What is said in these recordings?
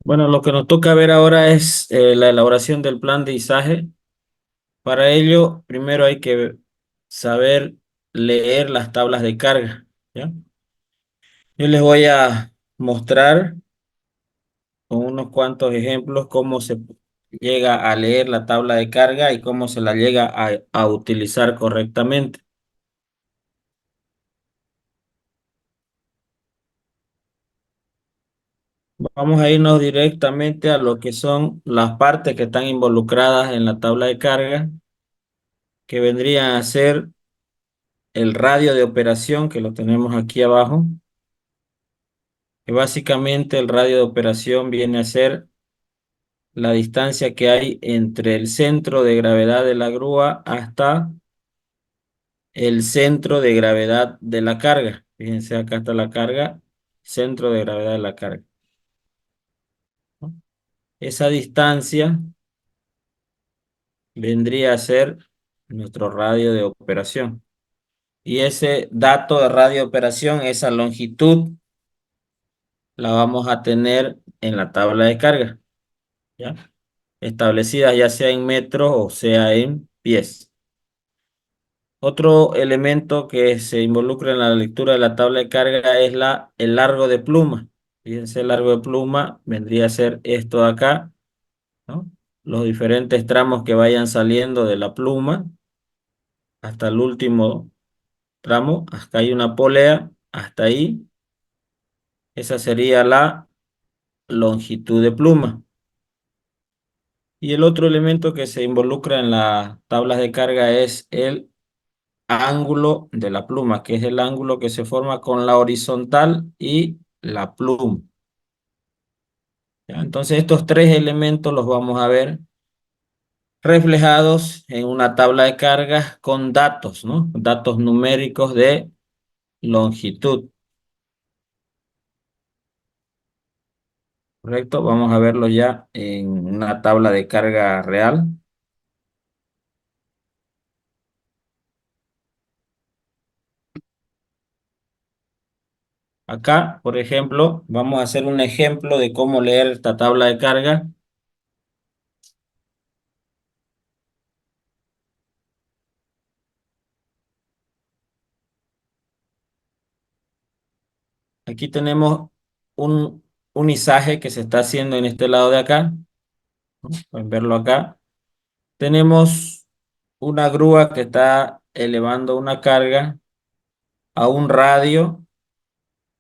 Bueno, lo que nos toca ver ahora es la elaboración del plan de izaje. Para ello, primero hay que saber leer las tablas de carga, ¿ya? Yo les voy a mostrar con unos cuantos ejemplos cómo se llega a leer la tabla de carga y cómo se la llega a utilizar correctamente. Vamos a irnos directamente a lo que son las partes que están involucradas en la tabla de carga, que vendrían a ser el radio de operación, que lo tenemos aquí abajo, que básicamente el radio de operación viene a ser la distancia que hay entre el centro de gravedad de la grúa hasta el centro de gravedad de la carga. Fíjense, acá está la carga, centro de gravedad de la carga, ¿no? Esa distancia vendría a ser nuestro radio de operación. Y ese dato de radio de operación, esa longitud, la vamos a tener en la tabla de carga, ¿ya? Establecidas ya sea en metros o sea en pies. Otro elemento que se involucra en la lectura de la tabla de carga es el largo de pluma. Fíjense, el largo de pluma vendría a ser esto de acá, ¿no? Los diferentes tramos que vayan saliendo de la pluma hasta el último tramo. Acá hay una polea, hasta ahí. Esa sería la longitud de pluma. Y el otro elemento que se involucra en las tablas de carga es el ángulo de la pluma, que es el ángulo que se forma con la horizontal y la pluma. ¿Ya? Entonces estos tres elementos los vamos a ver reflejados en una tabla de cargas con datos, ¿no? Datos numéricos de longitud, ¿correcto? Vamos a verlo ya en una tabla de carga real. Acá, por ejemplo, vamos a hacer un ejemplo de cómo leer esta tabla de carga. Aquí tenemos un izaje que se está haciendo en este lado de acá, ¿no? Pueden verlo acá. Tenemos una grúa que está elevando una carga a un radio.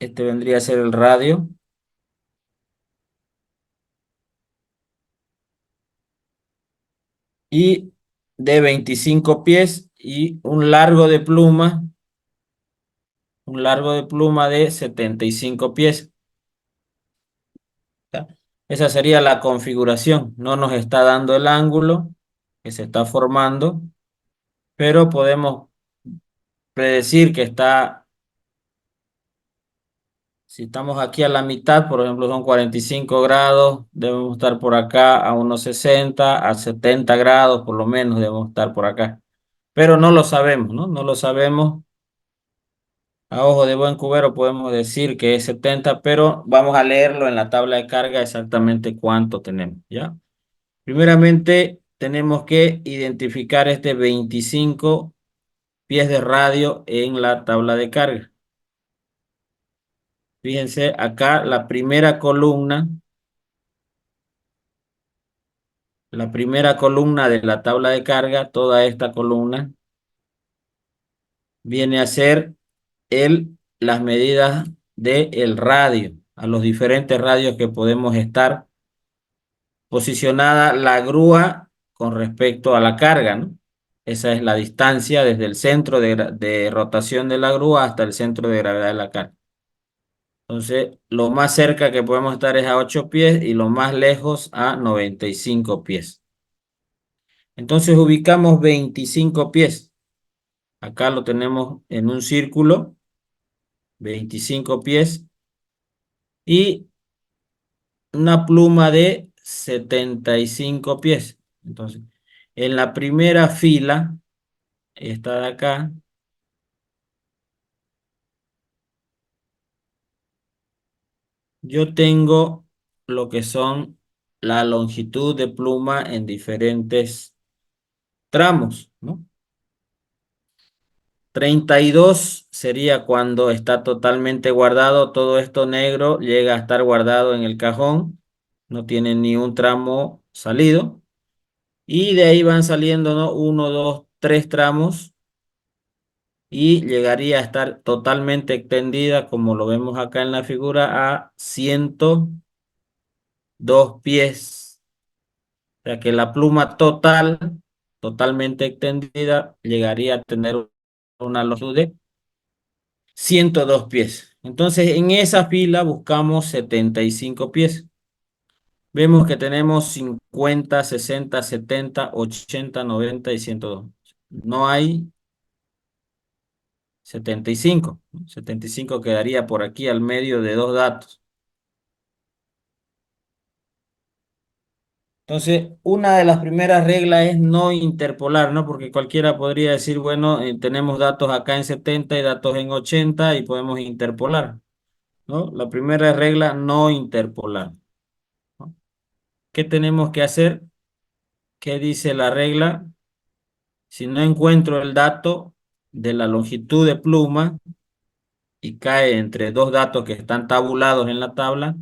Este vendría a ser el radio. Y de 25 pies y un largo de pluma de 75 pies. ¿Ya? Esa sería la configuración. No nos está dando el ángulo que se está formando, pero podemos predecir que está, si estamos aquí a la mitad, por ejemplo, son 45 grados, debemos estar por acá a unos 60, a 70 grados, por lo menos debemos estar por acá. Pero no lo sabemos, ¿no? No lo sabemos. A ojo de buen cubero podemos decir que es 70, pero vamos a leerlo en la tabla de carga exactamente cuánto tenemos, ¿ya? Primeramente, tenemos que identificar este 25 pies de radio en la tabla de carga. Fíjense, acá la primera columna de la tabla de carga, toda esta columna, viene a ser las medidas del radio, a los diferentes radios que podemos estar posicionada la grúa con respecto a la carga, ¿no? Esa es la distancia desde el centro de rotación de la grúa hasta el centro de gravedad de la carga. Entonces, lo más cerca que podemos estar es a 8 pies y lo más lejos a 95 pies. Entonces, ubicamos 25 pies. Acá lo tenemos en un círculo, 25 pies y una pluma de 75 pies. Entonces, en la primera fila, esta de acá, yo tengo lo que son la longitud de pluma en diferentes tramos, ¿no? 32 sería cuando está totalmente guardado, todo esto negro llega a estar guardado en el cajón, no tiene ni un tramo salido, y de ahí van saliendo, ¿no? Uno, dos, tres tramos, y llegaría a estar totalmente extendida, como lo vemos acá en la figura, a 102 pies. O sea que la pluma total, totalmente extendida, llegaría a tener una longitud de 102 pies. Entonces, en esa fila buscamos 75 pies. Vemos que tenemos 50, 60, 70, 80, 90 y 102. No hay 75. 75 quedaría por aquí al medio de dos datos. Entonces, una de las primeras reglas es no interpolar, ¿no? Porque cualquiera podría decir, bueno, tenemos datos acá en 70 y datos en 80 y podemos interpolar, ¿no? La primera regla, no interpolar, ¿no? ¿Qué tenemos que hacer? ¿Qué dice la regla? Si no encuentro el dato de la longitud de pluma y cae entre dos datos que están tabulados en la tabla,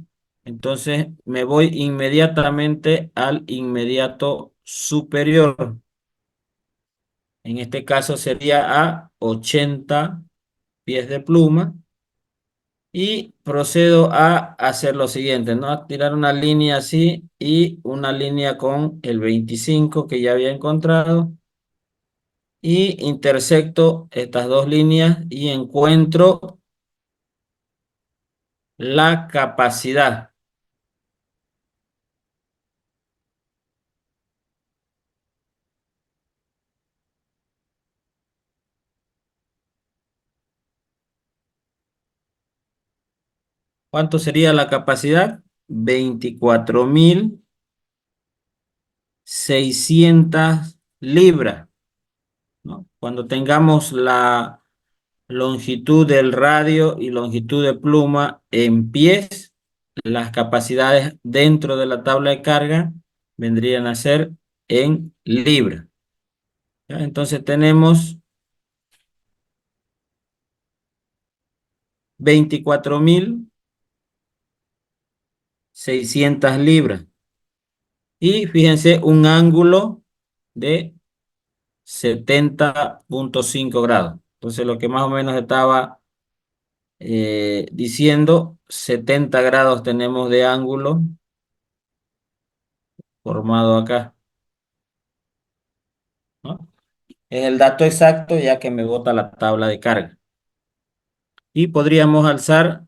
entonces me voy inmediatamente al inmediato superior. En este caso sería a 80 pies de pluma y procedo a hacer lo siguiente, ¿no? A tirar una línea así y una línea con el 25 que ya había encontrado y intersecto estas dos líneas y encuentro la capacidad. ¿Cuánto sería la capacidad? 24.600 libras, ¿no? Cuando tengamos la longitud del radio y longitud de pluma en pies, las capacidades dentro de la tabla de carga vendrían a ser en libras. ¿Ya? Entonces tenemos 24.600 libras. Y fíjense, un ángulo de 70,5 grados. Entonces lo que más o menos estaba diciendo, 70 grados tenemos de ángulo formado acá, ¿no? Es el dato exacto ya que me bota la tabla de carga. Y podríamos alzar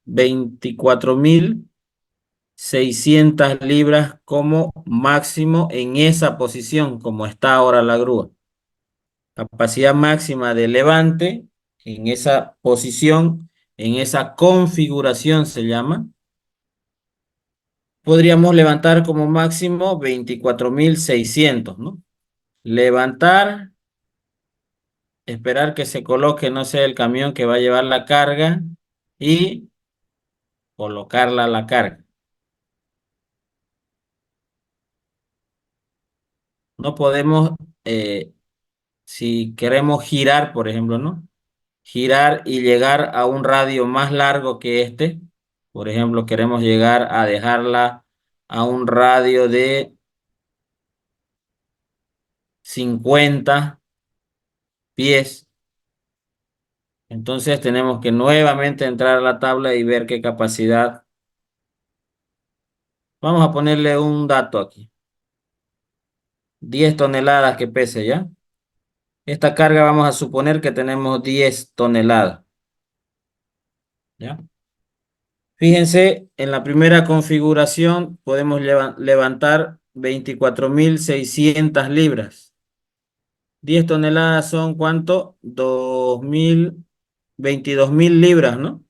24.600 libras como máximo en esa posición, como está ahora la grúa. Capacidad máxima de levante en esa posición, en esa configuración se llama. Podríamos levantar como máximo 24.600, ¿no? Levantar, esperar que se coloque, no sé, el camión que va a llevar la carga y colocarla a la carga. No podemos, eh, si queremos girar, por ejemplo, ¿no? Girar y llegar a un radio más largo que este. Por ejemplo, queremos llegar a dejarla a un radio de 50 pies. Entonces tenemos que nuevamente entrar a la tabla y ver qué capacidad. Vamos a ponerle un dato aquí. 10 toneladas que pese, ¿ya? Esta carga vamos a suponer que tenemos 10 toneladas, ¿ya? Fíjense, en la primera configuración podemos levantar 24.600 libras. 10 toneladas son ¿cuánto? 22.000 libras, ¿no?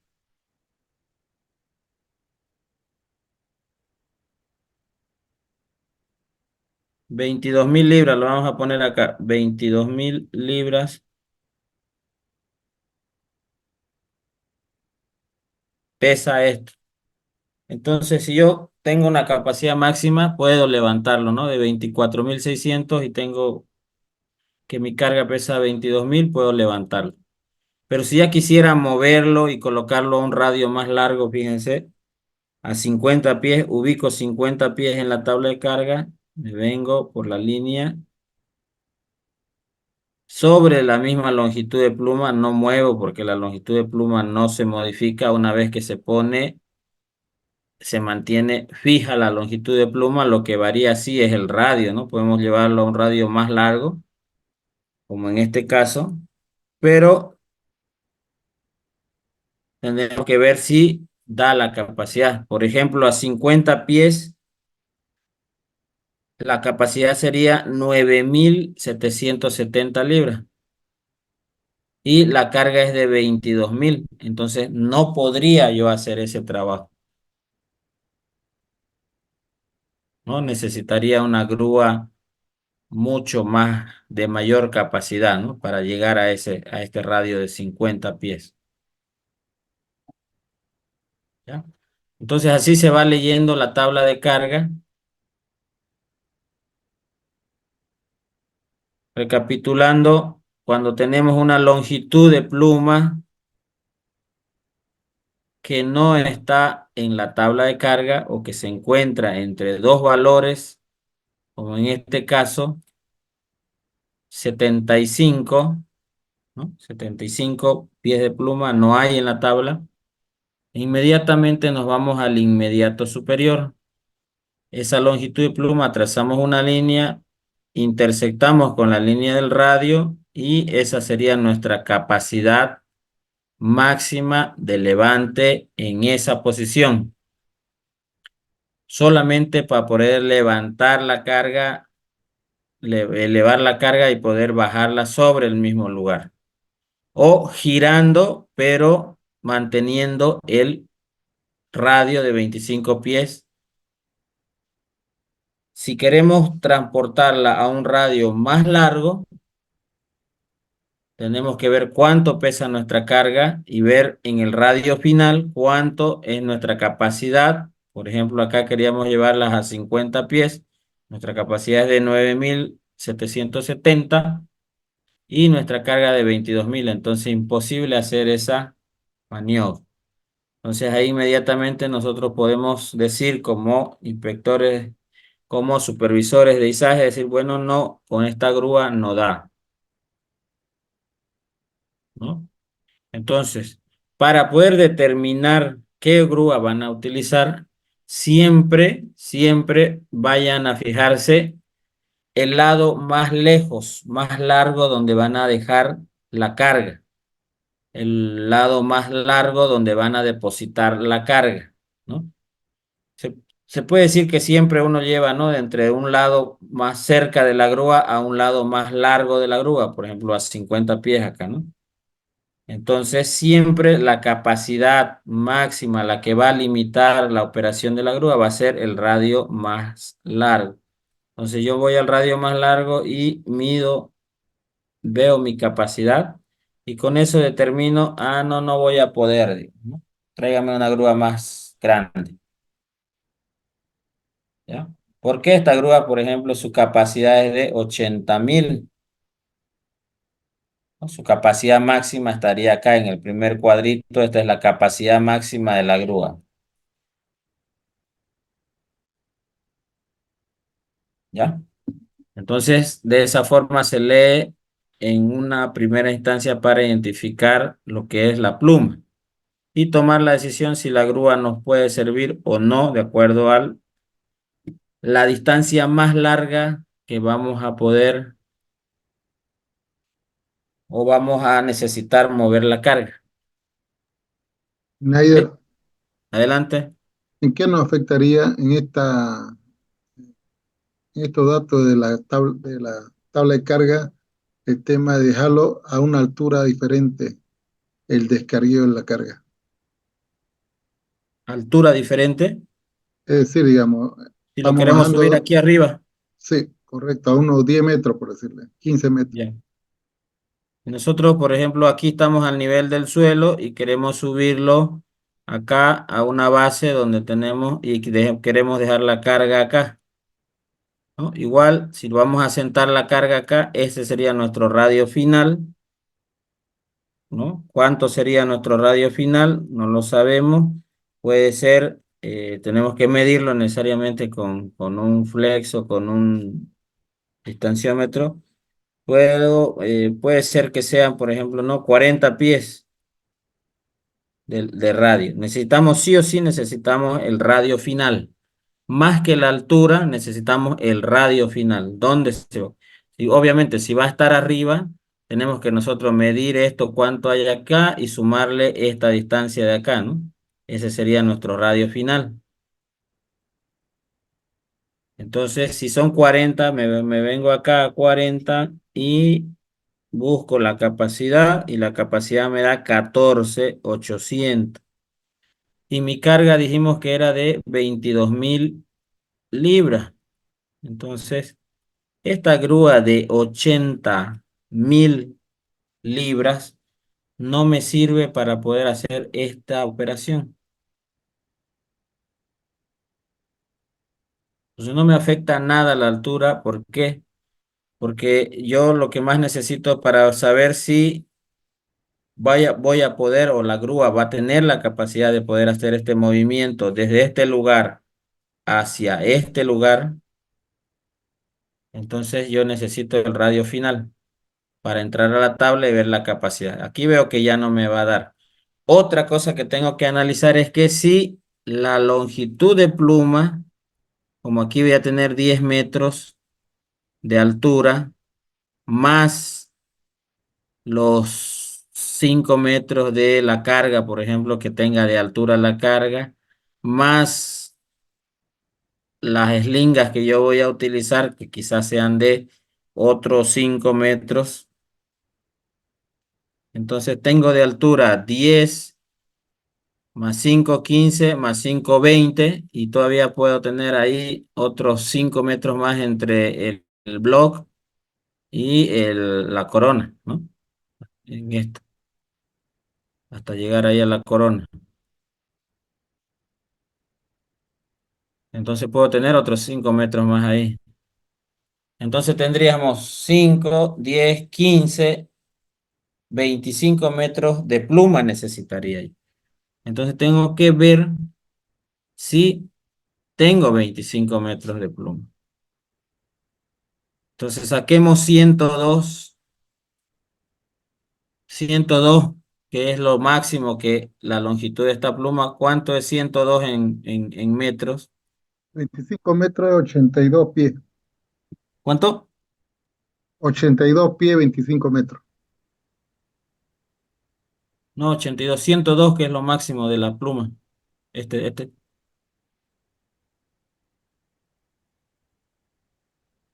22.000 libras, lo vamos a poner acá. 22.000 libras pesa esto. Entonces, si yo tengo una capacidad máxima, puedo levantarlo, ¿no? De 24.600 y tengo que mi carga pesa 22.000, puedo levantarlo. Pero si ya quisiera moverlo y colocarlo a un radio más largo, fíjense, a 50 pies, ubico 50 pies en la tabla de carga, me vengo por la línea. Sobre la misma longitud de pluma no muevo porque la longitud de pluma no se modifica una vez que se pone, se mantiene fija la longitud de pluma, lo que varía sí es el radio, ¿no? Podemos llevarlo a un radio más largo, como en este caso, pero tendremos que ver si da la capacidad. Por ejemplo, a 50 pies, la capacidad sería 9.770 libras y la carga es de 22.000, entonces no podría yo hacer ese trabajo. ¿No? Necesitaría una grúa mucho más de mayor capacidad, ¿no? Para llegar a este radio de 50 pies. ¿Ya? Entonces así se va leyendo la tabla de carga. Recapitulando, cuando tenemos una longitud de pluma que no está en la tabla de carga o que se encuentra entre dos valores, como en este caso, 75, ¿no? 75 pies de pluma no hay en la tabla. Inmediatamente nos vamos al inmediato superior. Esa longitud de pluma trazamos una línea, intersectamos con la línea del radio y esa sería nuestra capacidad máxima de levante en esa posición. Solamente para poder levantar la carga, elevar la carga y poder bajarla sobre el mismo lugar. O girando, pero manteniendo el radio de 25 pies. Si queremos transportarla a un radio más largo, tenemos que ver cuánto pesa nuestra carga y ver en el radio final cuánto es nuestra capacidad. Por ejemplo, acá queríamos llevarlas a 50 pies. Nuestra capacidad es de 9.770 y nuestra carga de 22.000. Entonces, imposible hacer esa maniobra. Entonces, ahí inmediatamente nosotros podemos decir como inspectores, como supervisores de izaje, decir, bueno, no, con esta grúa no da, ¿no? Entonces, para poder determinar qué grúa van a utilizar, siempre vayan a fijarse el lado más lejos, más largo donde van a dejar la carga, el lado más largo donde van a depositar la carga, ¿no? Se, se puede decir que siempre uno lleva, ¿no? De entre un lado más cerca de la grúa a un lado más largo de la grúa, por ejemplo, a 50 pies acá, ¿no? Entonces, siempre la capacidad máxima, la que va a limitar la operación de la grúa, va a ser el radio más largo. Entonces, yo voy al radio más largo y mido, veo mi capacidad y con eso determino, no, no voy a poder, digo, ¿no? Tráigame una grúa más grande, ¿ya? Porque esta grúa, por ejemplo, su capacidad es de 80.000, ¿no? Su capacidad máxima estaría acá en el primer cuadrito. Esta es la capacidad máxima de la grúa, ¿ya? Entonces, de esa forma se lee en una primera instancia para identificar lo que es la pluma y tomar la decisión si la grúa nos puede servir o no, de acuerdo a la distancia más larga que vamos a poder o vamos a necesitar mover la carga. ¿Ok? Naider, Adelante. ¿en qué nos afectaría en estos datos de de la tabla de carga el tema de dejarlo a una altura diferente, el descargueo de la carga? Altura diferente. Es decir, digamos, Si lo vamos queremos subir bajando, aquí arriba. sí, correcto, a unos 10 metros, por decirle, 15 metros. Ya. Nosotros, por ejemplo, aquí estamos al nivel del suelo y queremos subirlo acá a una base donde tenemos y queremos dejar la carga acá, ¿no? Igual, si vamos a sentar la carga acá, ese sería nuestro radio final, ¿no? ¿Cuánto sería nuestro radio final? No lo sabemos. Puede ser, tenemos que medirlo necesariamente con un flex o con un distanciómetro. Puede ser que sean, por ejemplo, ¿no? 40 pies de radio. Necesitamos, sí o sí, necesitamos el radio final. Más que la altura, necesitamos el radio final. ¿Dónde se va? Y obviamente, si va a estar arriba, tenemos que nosotros medir esto, cuánto hay acá y sumarle esta distancia de acá, ¿no? Ese sería nuestro radio final. Entonces, si son 40, me vengo acá a 40 y busco la capacidad y la capacidad me da 14.800. Y mi carga dijimos que era de 22.000 libras. Entonces, esta grúa de 80.000 libras no me sirve para poder hacer esta operación. Entonces no me afecta nada la altura. ¿Por qué? Porque yo lo que más necesito para saber si voy a poder o la grúa va a tener la capacidad de poder hacer este movimiento desde este lugar hacia este lugar, entonces yo necesito el radio final para entrar a la tabla y ver la capacidad. Aquí veo que ya no me va a dar. Otra cosa que tengo que analizar es que si la longitud de pluma, como aquí voy a tener 10 metros de altura, más los 5 metros de la carga, por ejemplo, que tenga de altura la carga, más las eslingas que yo voy a utilizar, que quizás sean de otros 5 metros. Entonces tengo de altura 10 más 5 15 más 5 20 y todavía puedo tener ahí otros 5 metros más entre el block y la corona, ¿no? En esto, hasta llegar ahí a la corona. Entonces puedo tener otros 5 metros más ahí. Entonces tendríamos 5 10 15 25 metros de pluma necesitaría yo. Entonces tengo que ver si tengo 25 metros de pluma. Entonces saquemos 102, que es lo máximo que la longitud de esta pluma. ¿Cuánto es 102 en metros? 25 metros, 82 pies. ¿Cuánto? 82 pies, 25 metros. No, 82, 102, que es lo máximo de la pluma. Este,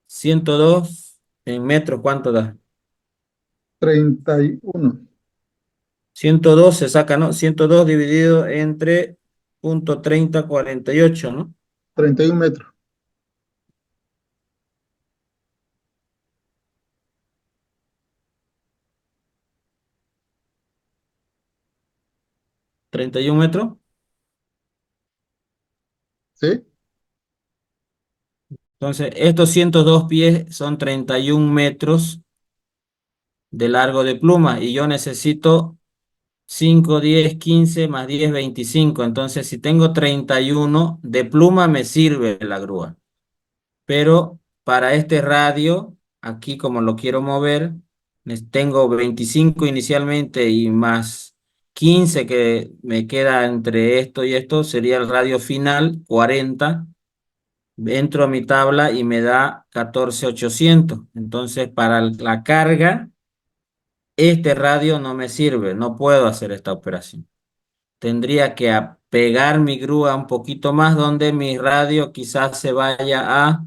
102 en metros, ¿cuánto da? 31. 102 se saca, ¿no? 102 dividido entre punto 30 48, ¿no? 31 metros. 31 metros. ¿Sí? Entonces, estos 102 pies son 31 metros de largo de pluma y yo necesito 5 10 15 más 10 25. Entonces, si tengo 31 de pluma, me sirve la grúa. Pero para este radio, aquí como lo quiero mover, tengo 25 inicialmente y más 15 que me queda entre esto y esto, sería el radio final, 40. Entro a mi tabla y me da 14.800. Entonces, para la carga, este radio no me sirve, no puedo hacer esta operación. Tendría que pegar mi grúa un poquito más donde mi radio quizás se vaya a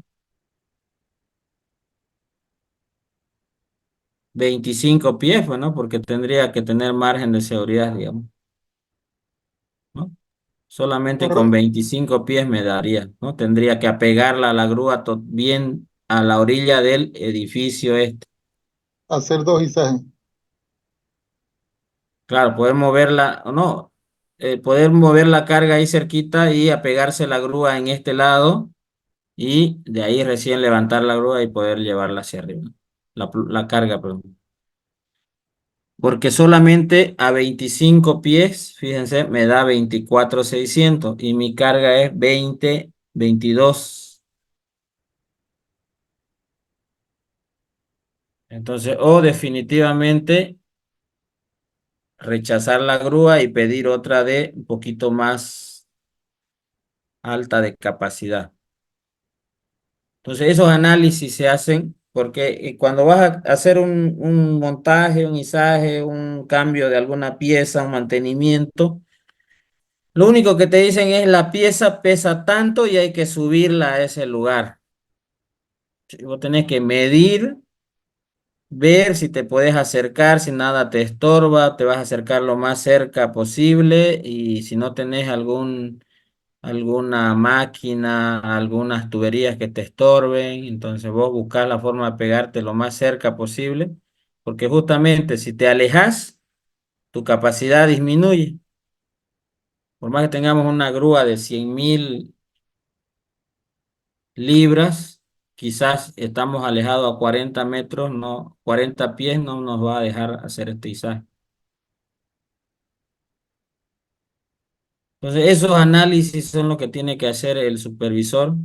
25 pies, pues, ¿no? Porque tendría que tener margen de seguridad, digamos, ¿no? Solamente con Por 25 pies me daría, ¿no? Tendría que apegarla a la grúa bien a la orilla del edificio este. hacer dos izajes. Claro, poder moverla o no. poder mover la carga ahí cerquita y apegarse la grúa en este lado y de ahí recién levantar la grúa y poder llevarla hacia arriba. La carga, perdón. Porque solamente a 25 pies, fíjense, me da 24.600 y mi carga es 20.22. Entonces, o definitivamente rechazar la grúa y pedir otra de un poquito más alta de capacidad. Entonces, esos análisis se hacen porque cuando vas a hacer un montaje, un izaje, un cambio de alguna pieza, un mantenimiento, lo único que te dicen es la pieza pesa tanto y hay que subirla a ese lugar. Sí, vos tenés que medir, ver si te puedes acercar, si nada te estorba, te vas a acercar lo más cerca posible y si no tenés alguna máquina, algunas tuberías que te estorben, entonces vos buscás la forma de pegarte lo más cerca posible, porque justamente si te alejas, tu capacidad disminuye. Por más que tengamos una grúa de 100.000 libras, quizás estamos alejados a 40 metros, no, 40 pies no nos va a dejar hacer este izaje. Entonces, esos análisis son lo que tiene que hacer el supervisor.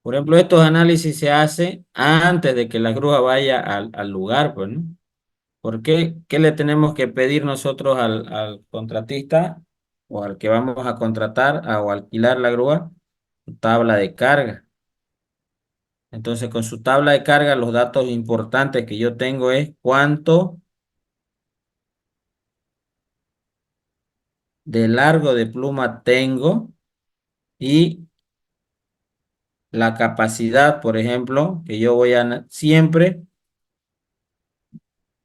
Por ejemplo, estos análisis se hacen antes de que la grúa vaya al lugar, pues, ¿no? ¿Por qué? ¿Qué le tenemos que pedir nosotros al contratista o al que vamos a contratar o alquilar la grúa? Tabla de carga. Entonces, con su tabla de carga, los datos importantes que yo tengo es cuánto de largo de pluma tengo y la capacidad, por ejemplo, que yo voy a siempre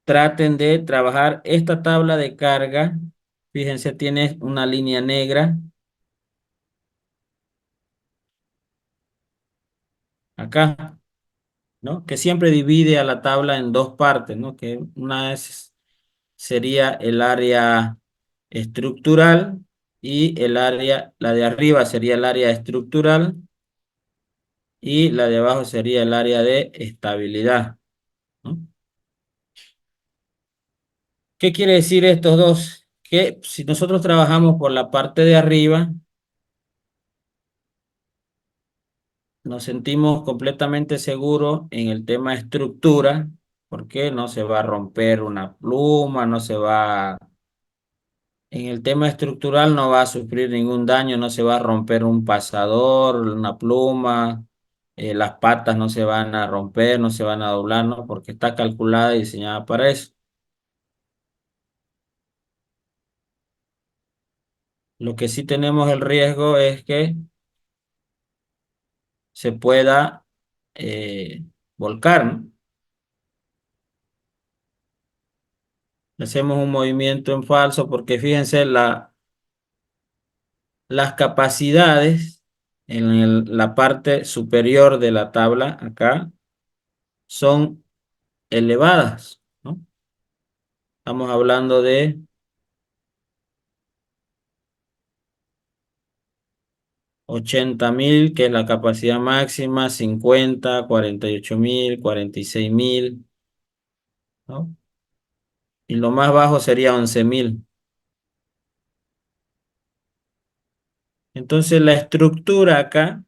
traten de trabajar esta tabla de carga. Fíjense, tiene una línea negra acá, ¿no? Que siempre divide a la tabla en dos partes, ¿no? Que una sería el área estructural y la de arriba sería el área estructural y la de abajo sería el área de estabilidad, ¿no? ¿Qué quiere decir estos dos? Que si nosotros trabajamos por la parte de arriba, nos sentimos completamente seguros en el tema estructura, porque no se va a romper una pluma, no se va, en el tema estructural no va a sufrir ningún daño, no se va a romper un pasador, una pluma, las patas no se van a romper, no se van a doblar, ¿no? Porque está calculada y diseñada para eso. Lo que sí tenemos el riesgo es que se pueda volcar, ¿no? Hacemos un movimiento en falso porque fíjense, las capacidades en la parte superior de la tabla acá son elevadas, ¿no? Estamos hablando de 80.000, que es la capacidad máxima, 50, 48.000, 46.000, ¿no? Y lo más bajo sería 11.000. Entonces la estructura acá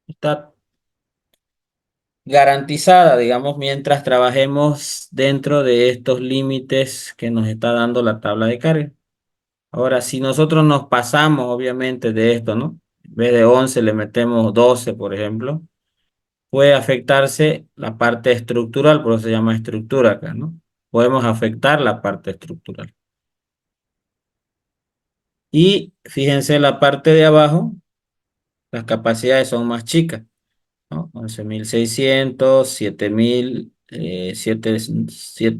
está garantizada, digamos, mientras trabajemos dentro de estos límites que nos está dando la tabla de carga. Ahora, si nosotros nos pasamos, obviamente, de esto, ¿no? En vez de 11 le metemos 12, por ejemplo, puede afectarse la parte estructural, por eso se llama estructura acá, ¿no? Podemos afectar la parte estructural. Y fíjense la parte de abajo, las capacidades son más chicas, ¿no? 11.600, 7.000,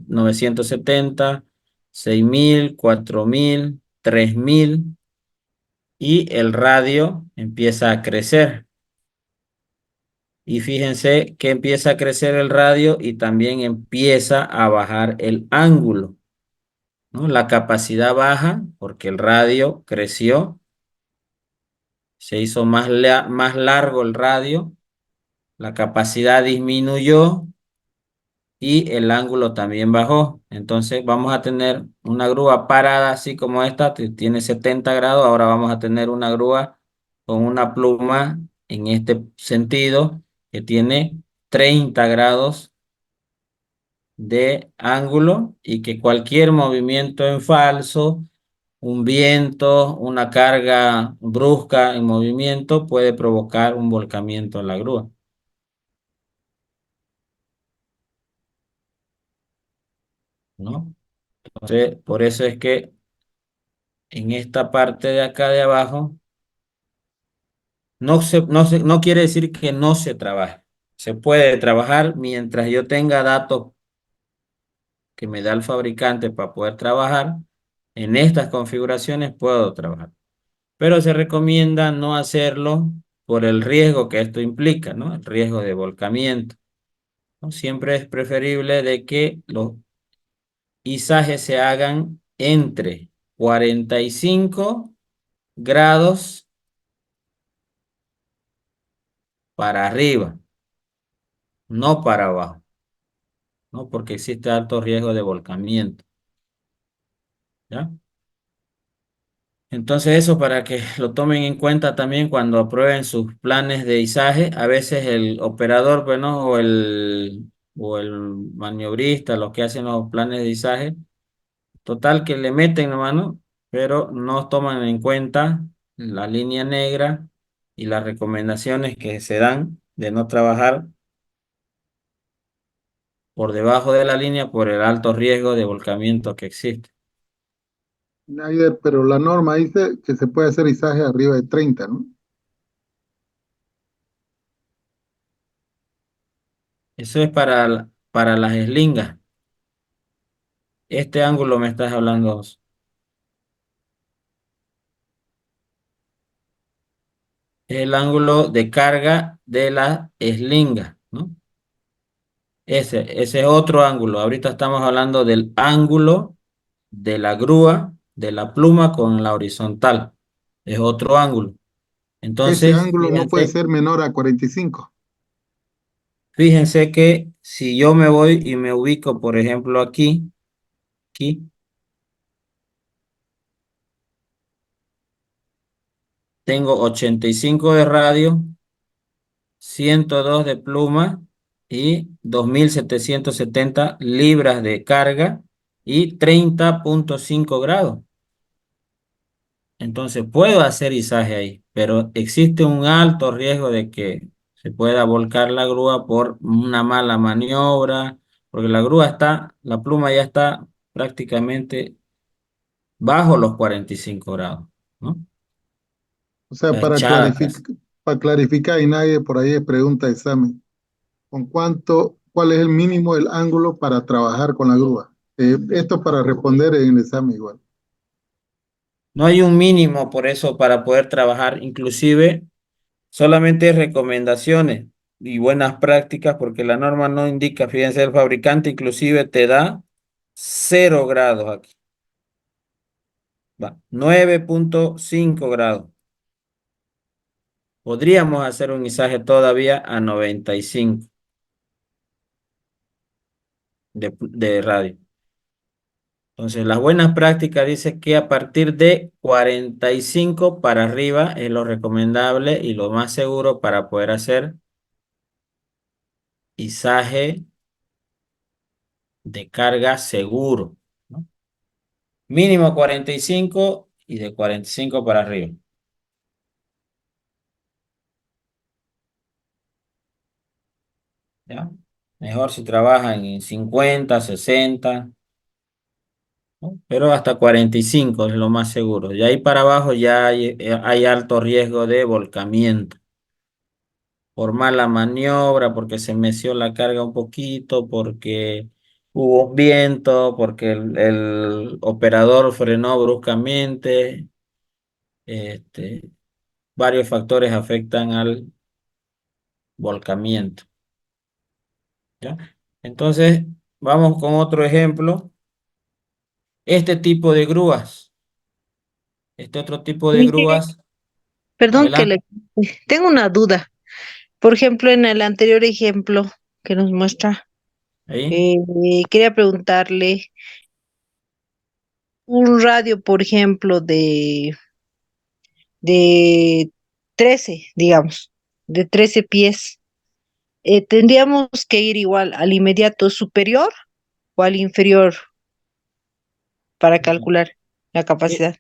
970, 6.000, 4.000, 3.000 y el radio empieza a crecer. Y fíjense que empieza a crecer el radio y también empieza a bajar el ángulo, ¿no? La capacidad baja porque el radio creció, se hizo más largo el radio, la capacidad disminuyó y el ángulo también bajó. Entonces vamos a tener una grúa parada así como esta, tiene 70 grados, ahora vamos a tener una grúa con una pluma en este sentido que tiene 30 grados de ángulo y que cualquier movimiento en falso, un viento, una carga brusca en movimiento puede provocar un volcamiento en la grúa, ¿no? Entonces, por eso es que en esta parte de acá de abajo no quiere decir que no se trabaje. Se puede trabajar mientras yo tenga datos que me da el fabricante para poder trabajar. En estas configuraciones puedo trabajar. Pero se recomienda no hacerlo por el riesgo que esto implica, ¿no? El riesgo de volcamiento, ¿no? Siempre es preferible de que los izajes se hagan entre 45 grados para arriba, no para abajo, ¿no? Porque existe alto riesgo de volcamiento, ¿ya? Entonces eso para que lo tomen en cuenta también cuando aprueben sus planes de izaje. A veces el operador, pues, ¿no? O el maniobrista, los que hacen los planes de izaje, total que le meten la mano, pero no toman en cuenta la línea negra y las recomendaciones que se dan de no trabajar por debajo de la línea por el alto riesgo de volcamiento que existe. Schneider, pero la norma dice que se puede hacer izaje arriba de 30, ¿no? Eso es para las eslingas. Este ángulo me estás hablando vos. Es el ángulo de carga de la eslinga, ¿no? Ese es otro ángulo. Ahorita estamos hablando del ángulo de la grúa, de la pluma con la horizontal. Es otro ángulo. Ese Entonces, ángulo no puede ser menor a 45. fíjense que si yo me voy y me ubico, por ejemplo, aquí, tengo 85 de radio, 102 de pluma y 2.770 libras de carga y 30,5 grados. Entonces puedo hacer izaje ahí, pero existe un alto riesgo de que se pueda volcar la grúa por una mala maniobra, porque la pluma ya está prácticamente bajo los 45 grados, ¿no? O sea, Está echada casi. para clarificar, y nadie por ahí pregunta examen, cuál es el mínimo del ángulo para trabajar con la grúa? Esto para responder en el examen igual. No hay un mínimo por eso para poder trabajar, inclusive solamente recomendaciones y buenas prácticas, porque la norma no indica, fíjense, el fabricante inclusive te da 0 grados aquí, va, 9,5 grados. Podríamos hacer un izaje todavía a 95 de radio. Entonces, las buenas prácticas dicen que a partir de 45 para arriba es lo recomendable y lo más seguro para poder hacer izaje de carga seguro, ¿no? Mínimo 45 y de 45 para arriba, ¿ya? Mejor si trabajan en 50, 60, ¿no? Pero hasta 45 es lo más seguro. De ahí para abajo ya hay alto riesgo de volcamiento por mala maniobra, porque se meció la carga un poquito, porque hubo un viento, porque el operador frenó bruscamente. Este, varios factores afectan volcamiento. ¿Ya? Entonces, vamos con otro ejemplo. Este tipo de grúas, este otro tipo de Mire, grúas, perdón que adelante, le tengo una duda. Por ejemplo, en el anterior ejemplo que nos muestra, ahí, eh, quería preguntarle un radio, por ejemplo, de 13, digamos, de 13 pies. ¿Tendríamos que ir igual al inmediato superior o al inferior para calcular la eh, capacidad?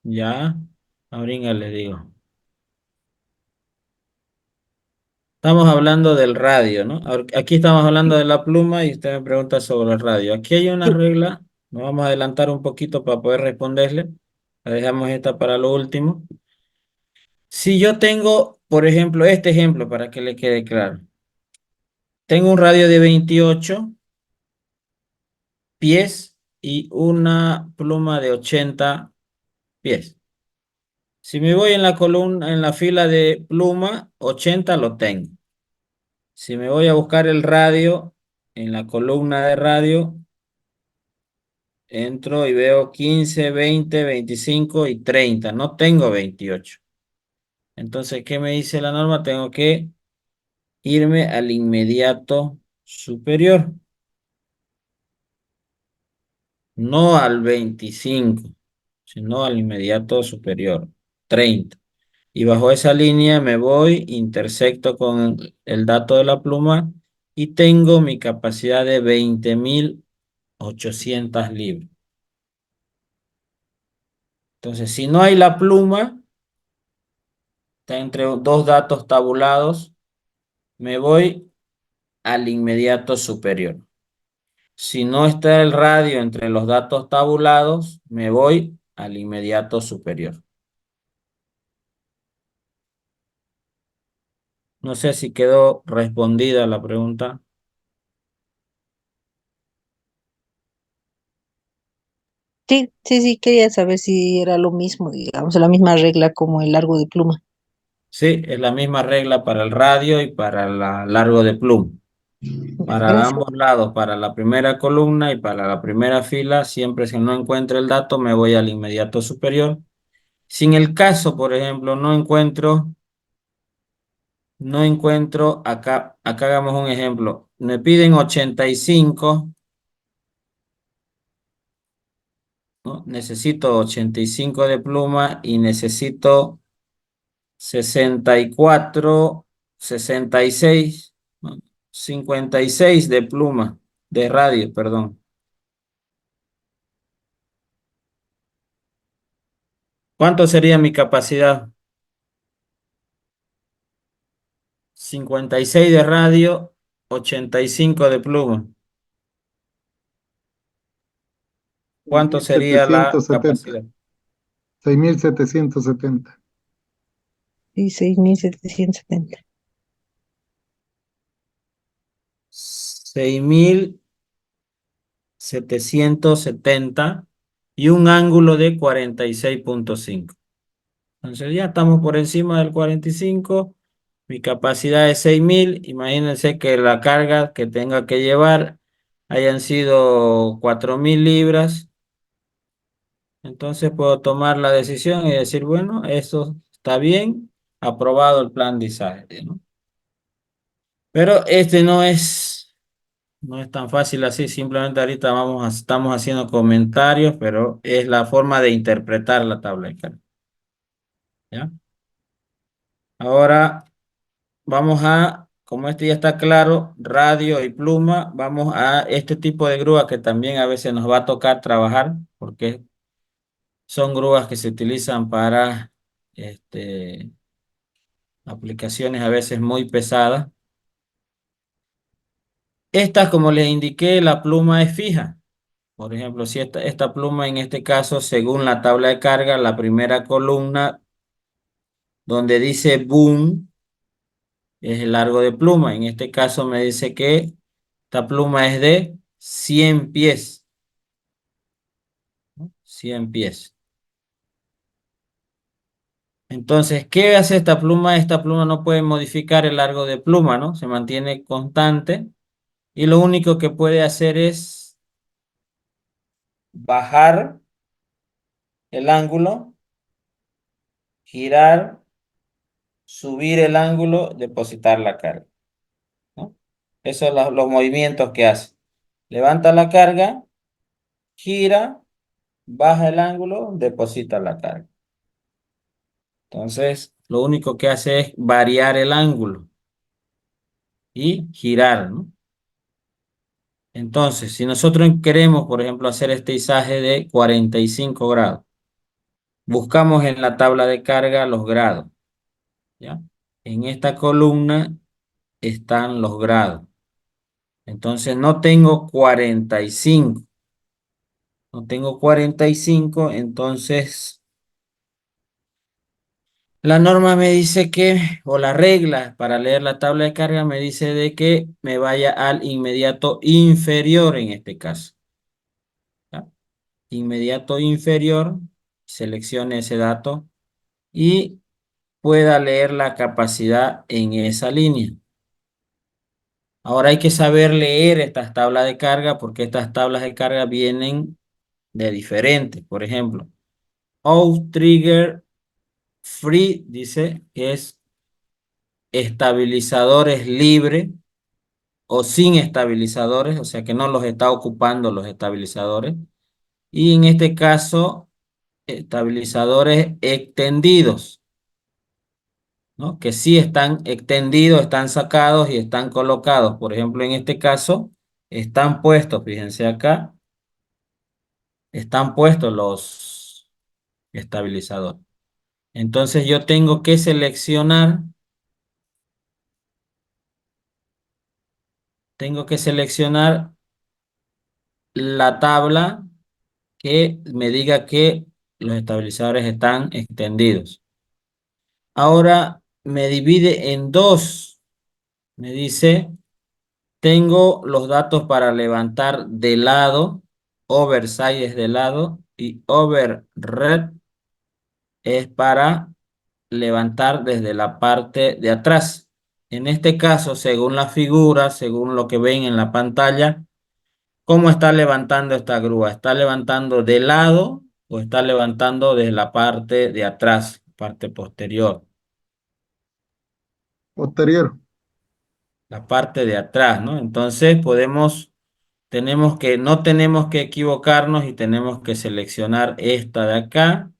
ya, ahorita les digo. Estamos hablando del radio, ¿no? Aquí estamos hablando de la pluma y usted me pregunta sobre el radio. Aquí hay una Sí. regla, nos vamos a adelantar un poquito para poder responderle. La dejamos esta para lo último. Si yo tengo, por ejemplo, este ejemplo para que le quede claro. Tengo un radio de 28 pies y una pluma de 80 pies. Si me voy en la columna, en la fila de pluma, 80 lo tengo. Si me voy a buscar el radio, en la columna de radio, entro y veo 15, 20, 25 y 30. No tengo 28. Entonces, ¿qué me dice la norma? Tengo que irme al inmediato superior, no al 25, sino al inmediato superior, 30. Y bajo esa línea me voy, intersecto con el dato de la pluma y tengo mi capacidad de 20.800 libras. Entonces, si no hay la pluma, está entre dos datos tabulados, me voy al inmediato superior. Si no está el radio entre los datos tabulados, me voy al inmediato superior. No sé si quedó respondida la pregunta. Sí, sí, sí, quería saber si era lo mismo, digamos, la misma regla como el largo de pluma. Sí, es la misma regla para el radio y para el largo de pluma. Para Gracias. ambos lados, para la primera columna y para la primera fila, siempre si no encuentro el dato, me voy al inmediato superior. Si en el caso, por ejemplo, no encuentro, acá hagamos un ejemplo. Me piden 85, ¿no? Necesito 85 de pluma y necesito 64, 66, ¿no? 56 de pluma, de radio, perdón. ¿Cuánto sería mi capacidad? 56 de radio, 85 de pluma. Seis ¿Cuánto mil sería la setecientos setenta. capacidad? 6.770. Y 6.770. 6.770 y un ángulo de 46.5. Entonces ya estamos por encima del 45. Mi capacidad es 6.000. Imagínense que la carga que tenga que llevar hayan sido 4.000 libras. Entonces puedo tomar la decisión y decir, bueno, eso está bien, aprobado el plan de ISAE, ¿no? Pero este no es tan fácil así, simplemente ahorita estamos haciendo comentarios, pero es la forma de interpretar la tabla de carga, ¿ya? Ahora como este ya está claro, radio y pluma, vamos a este tipo de grúa que también a veces nos va a tocar trabajar, porque son grúas que se utilizan para aplicaciones a veces muy pesadas. Estas, como les indiqué, la pluma es fija. Por ejemplo, si esta pluma en este caso, según la tabla de carga, la primera columna donde dice boom es el largo de pluma. En este caso me dice que esta pluma es de 100 pies. ¿No? 100 pies. Entonces, ¿qué hace esta pluma? Esta pluma no puede modificar el largo de pluma, ¿no? Se mantiene constante y lo único que puede hacer es bajar el ángulo, girar, subir el ángulo, depositar la carga, ¿no? Esos son los movimientos que hace. Levanta la carga, gira, baja el ángulo, deposita la carga. Entonces, lo único que hace es variar el ángulo y girar, ¿no? Entonces, si nosotros queremos, por ejemplo, hacer este izaje de 45 grados, buscamos en la tabla de carga los grados, ¿ya? En esta columna están los grados. Entonces, no tengo 45. No tengo 45, entonces la norma me dice que, o la regla para leer la tabla de carga me dice de que me vaya al inmediato inferior en este caso, ¿ya? Inmediato inferior, seleccione ese dato y pueda leer la capacidad en esa línea. Ahora hay que saber leer estas tablas de carga porque estas tablas de carga vienen de diferentes. Por ejemplo, Trigger Free dice que es estabilizadores libre o sin estabilizadores, o sea que no los está ocupando los estabilizadores. Y en este caso, estabilizadores extendidos, ¿no? Que sí están extendidos, están sacados y están colocados. Por ejemplo, en este caso, están puestos, fíjense acá, están puestos los estabilizadores. Entonces yo tengo que seleccionar la tabla que me diga que los estabilizadores están extendidos. Ahora me divide en dos. Me dice, tengo los datos para levantar de lado, oversize es de lado y overhead es para levantar desde la parte de atrás. En este caso, según la figura, según lo que ven en la pantalla, ¿cómo está levantando esta grúa? ¿Está levantando de lado o está levantando desde la parte de atrás, parte posterior? Posterior. La parte de atrás, ¿no? Entonces no tenemos que equivocarnos y tenemos que seleccionar esta de acá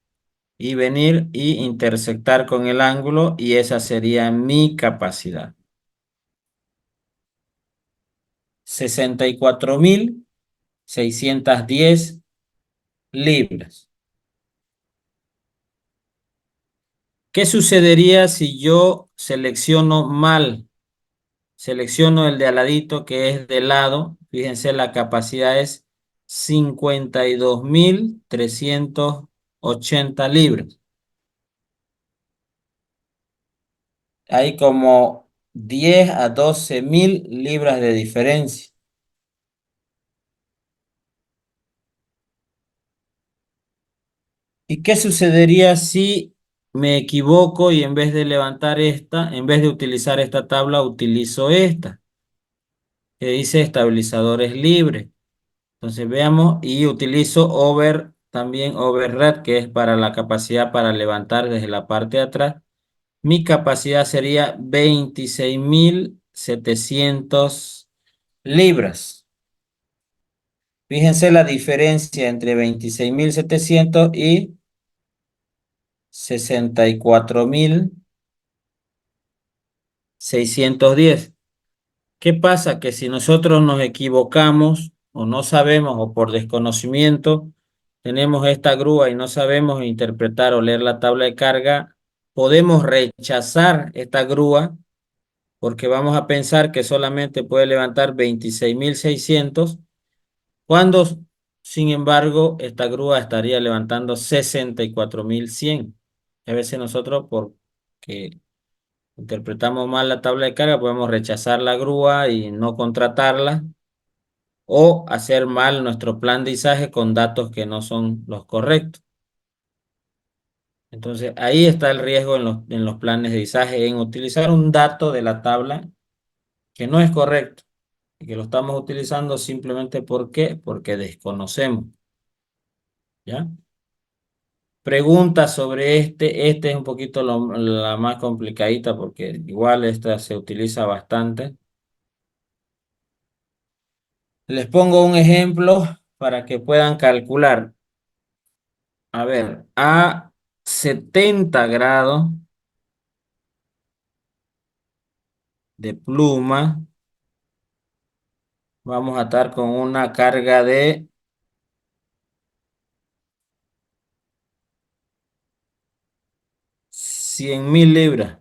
y venir y intersectar con el ángulo y esa sería mi capacidad. 64.610 libras. ¿Qué sucedería si yo selecciono mal? Selecciono el de al ladito que es de lado. Fíjense, la capacidad es 52.380 libras. Hay como 10 a 12.000 libras de diferencia. ¿Y qué sucedería si me equivoco y en vez de levantar esta, en vez de utilizar esta tabla, utilizo esta, que dice estabilizadores libres? Entonces veamos y utilizo también overhead, que es para la capacidad para levantar desde la parte de atrás. Mi capacidad sería 26.700 libras. Fíjense la diferencia entre 26.700 y 64.610. ¿Qué pasa? Que si nosotros nos equivocamos o no sabemos o por desconocimiento tenemos esta grúa y no sabemos interpretar o leer la tabla de carga, podemos rechazar esta grúa porque vamos a pensar que solamente puede levantar 26.600 cuando, sin embargo, esta grúa estaría levantando 64.100. A veces nosotros, porque interpretamos mal la tabla de carga, podemos rechazar la grúa y no contratarla o hacer mal nuestro plan de izaje con datos que no son los correctos. Entonces, ahí está el riesgo en los planes de izaje, en utilizar un dato de la tabla que no es correcto y que lo estamos utilizando simplemente porque desconocemos, ¿ya? Preguntas sobre este es un poquito la más complicadita porque igual esta se utiliza bastante. Les pongo un ejemplo para que puedan calcular. A ver, a 70 grados de pluma, vamos a estar con una carga de 100.000 libras.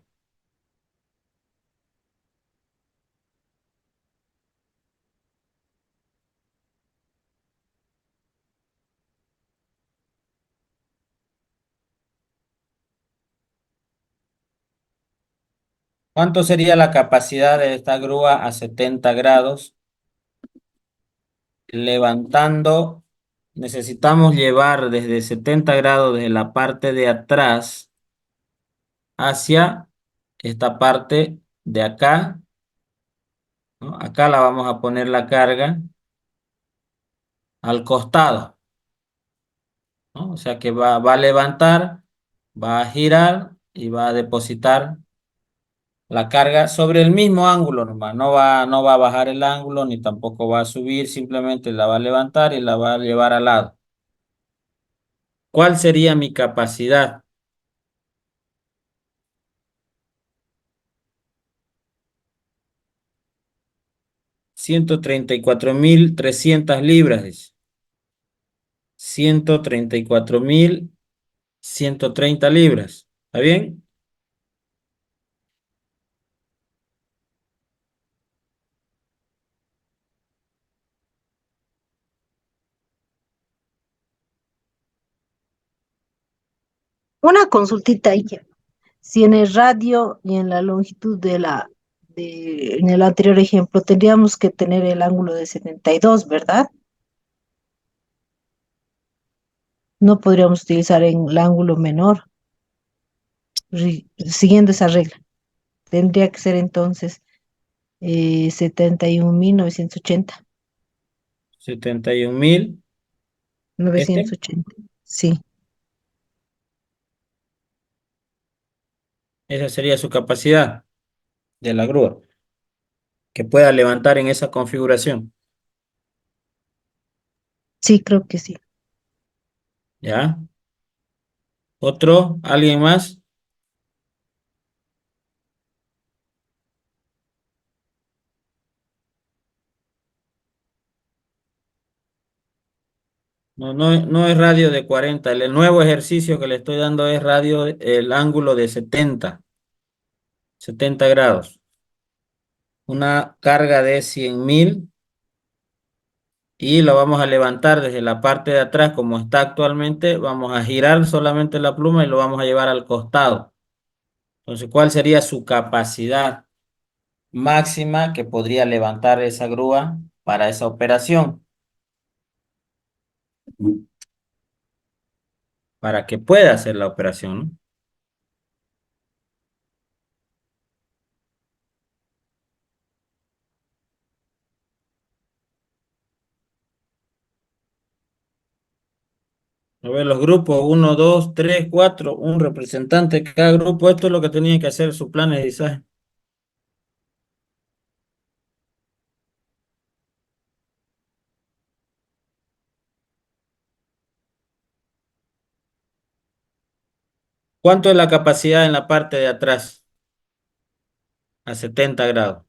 ¿Cuánto sería la capacidad de esta grúa a 70 grados? Levantando, necesitamos llevar desde 70 grados desde la parte de atrás hacia esta parte de acá, ¿no? Acá la vamos a poner la carga al costado, ¿no? O sea que va a levantar, va a girar y va a depositar la carga sobre el mismo ángulo nomás. No va a bajar el ángulo ni tampoco va a subir, simplemente la va a levantar y la va a llevar al lado. ¿Cuál sería mi capacidad? 134.300 libras, dice. 134.130 libras. ¿Está bien? Una consultita ahí. Si en el radio y en la longitud en el anterior ejemplo, tendríamos que tener el ángulo de 72, ¿verdad? No podríamos utilizar en el ángulo menor, siguiendo esa regla. Tendría que ser entonces 71.980. 71.000. Novecientos Este, ochenta. Sí, esa sería su capacidad de la grúa, que pueda levantar en esa configuración. sí, creo que sí. ¿Ya? ¿Otro? ¿Alguien más? No es radio de 40. El nuevo ejercicio que le estoy dando es radio, el ángulo de 70 grados. Una carga de 100.000 y lo vamos a levantar desde la parte de atrás como está actualmente. Vamos a girar solamente la pluma y lo vamos a llevar al costado. Entonces, ¿cuál sería su capacidad máxima que podría levantar esa grúa para esa operación? Para que pueda hacer la operación, ¿no? A ver, los grupos, uno, dos, tres, cuatro, un representante de cada grupo. Esto es lo que tenía que hacer su plan de diseño. ¿Cuánto es la capacidad en la parte de atrás? A 70 grados.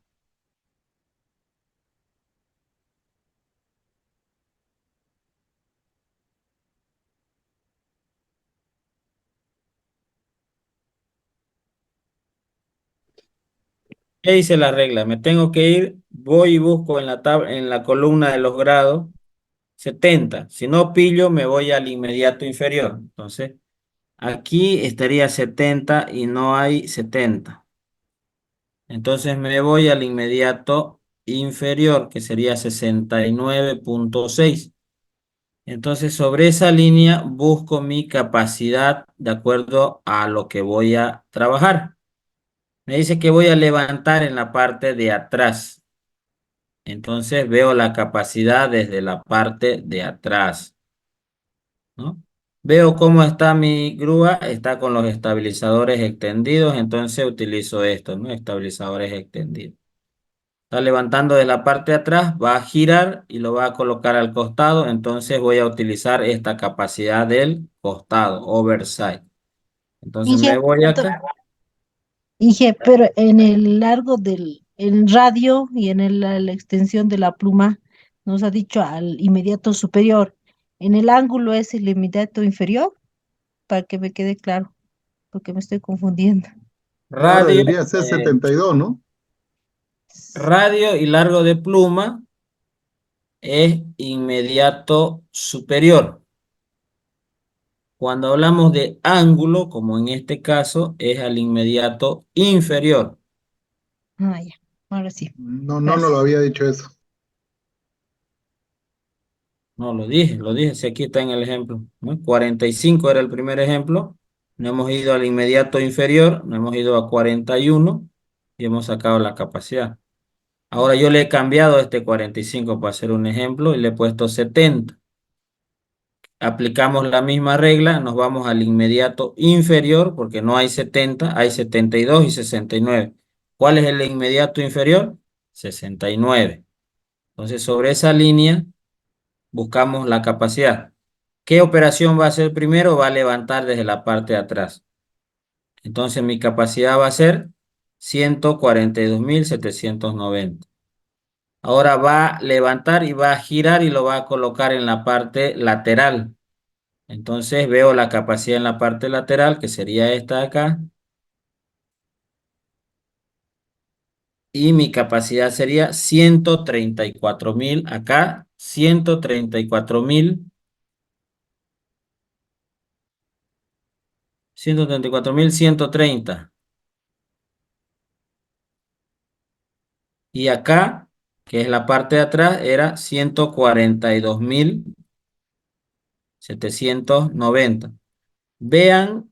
¿Qué dice la regla? Me tengo que ir, voy y busco en la tabla, en la columna de los grados 70. Si no pillo, me voy al inmediato inferior. Entonces, aquí estaría 70 y no hay 70. Entonces me voy al inmediato inferior, que sería 69.6. Entonces, sobre esa línea busco mi capacidad de acuerdo a lo que voy a trabajar. Me dice que voy a levantar en la parte de atrás. Entonces veo la capacidad desde la parte de atrás, ¿no? Veo cómo está mi grúa, está con los estabilizadores extendidos, entonces utilizo estos, ¿no? Estabilizadores extendidos. Está levantando de la parte de atrás, va a girar y lo va a colocar al costado, entonces voy a utilizar esta capacidad del costado, oversight. Entonces me Inge, voy acá. Inge, pero en el largo el radio y en la extensión de la pluma, nos ha dicho al inmediato superior. ¿En el ángulo es el inmediato inferior? Para que me quede claro, porque me estoy confundiendo. Claro, Radio, debería ser eh, 72, ¿no? radio y largo de pluma es inmediato superior. Cuando hablamos de ángulo, como en este caso, es al inmediato inferior. Ah, ya, ahora sí. No, no, no lo Gracias. había dicho eso. No, lo dije, si aquí está en el ejemplo, ¿no? 45 era el primer ejemplo. No hemos ido al inmediato inferior, no hemos ido a 41 y hemos sacado la capacidad. Ahora yo le he cambiado este 45 para hacer un ejemplo y le he puesto 70. Aplicamos la misma regla, nos vamos al inmediato inferior porque no hay 70, hay 72 y 69. ¿Cuál es el inmediato inferior? 69. Entonces, sobre esa línea buscamos la capacidad. ¿Qué operación va a hacer primero? Va a levantar desde la parte de atrás. Entonces, mi capacidad va a ser 142.790. Ahora va a levantar y va a girar y lo va a colocar en la parte lateral. Entonces veo la capacidad en la parte lateral, que sería esta de acá, y mi capacidad sería 134.000 acá, 134.130. Y acá, que es la parte de atrás, era 142.790. Vean,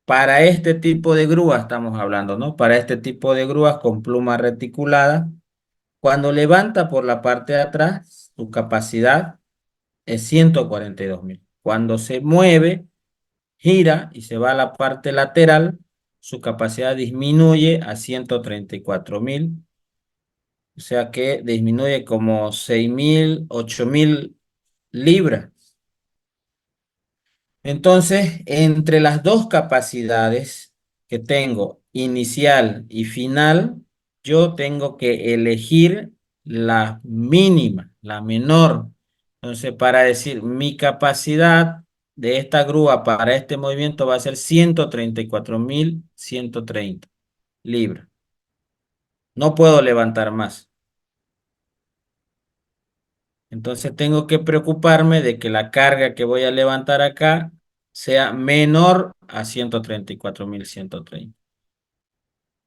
para este tipo de grúa estamos hablando, ¿no? Para este tipo de grúas con pluma reticulada. Cuando levanta por la parte de atrás, su capacidad es 142.000. Cuando se mueve, gira y se va a la parte lateral, su capacidad disminuye a 134.000. O sea que disminuye como 6.000, 8.000 libras. Entonces, entre las dos capacidades que tengo, inicial y final, yo tengo que elegir la mínima, la menor. Entonces, para decir mi capacidad de esta grúa para este movimiento va a ser 134.130 libras. No puedo levantar más. Entonces, tengo que preocuparme de que la carga que voy a levantar acá sea menor a 134.130.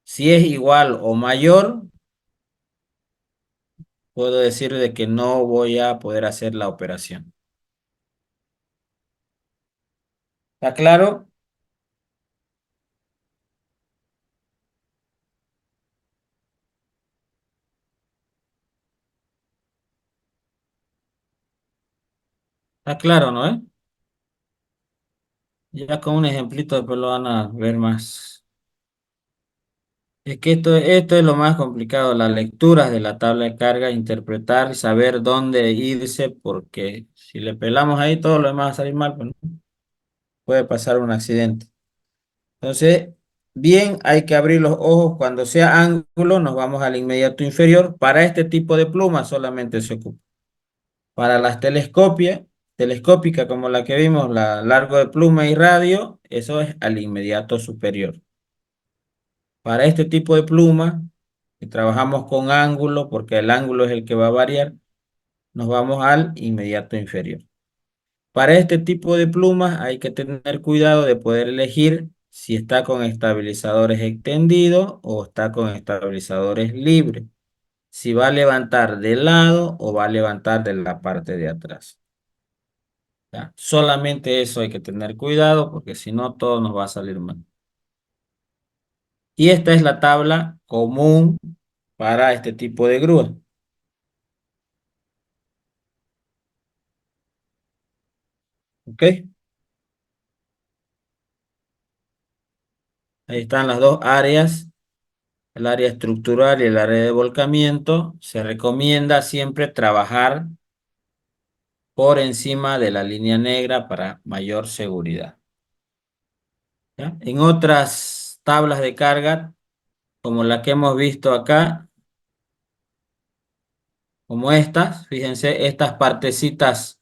Si es igual o mayor, puedo decir de que no voy a poder hacer la operación. ¿Está claro? ¿Está claro, no es? Ya con un ejemplito después lo van a ver más. Es que esto es lo más complicado, las lecturas de la tabla de carga, interpretar y saber dónde irse, porque si le pelamos ahí todo lo demás va a salir mal, pues, ¿no? Puede pasar un accidente. Entonces, bien, hay que abrir los ojos. Cuando sea ángulo, nos vamos al inmediato inferior. Para este tipo de plumas solamente se ocupa. Para las telescópicas como la que vimos, la largo de pluma y radio, eso es al inmediato superior. Para este tipo de pluma, que trabajamos con ángulo, porque el ángulo es el que va a variar, nos vamos al inmediato inferior. Para este tipo de plumas hay que tener cuidado de poder elegir si está con estabilizadores extendidos o está con estabilizadores libres. Si va a levantar de lado o va a levantar de la parte de atrás. ¿Ya? Solamente eso hay que tener cuidado porque si no todo nos va a salir mal. Y esta es la tabla común para este tipo de grúa. ¿Ok? Ahí están las dos áreas, el área estructural y el área de volcamiento. Se recomienda siempre trabajar por encima de la línea negra para mayor seguridad. ¿Ya? En otras tablas de carga, como la que hemos visto acá, como estas, fíjense, estas partecitas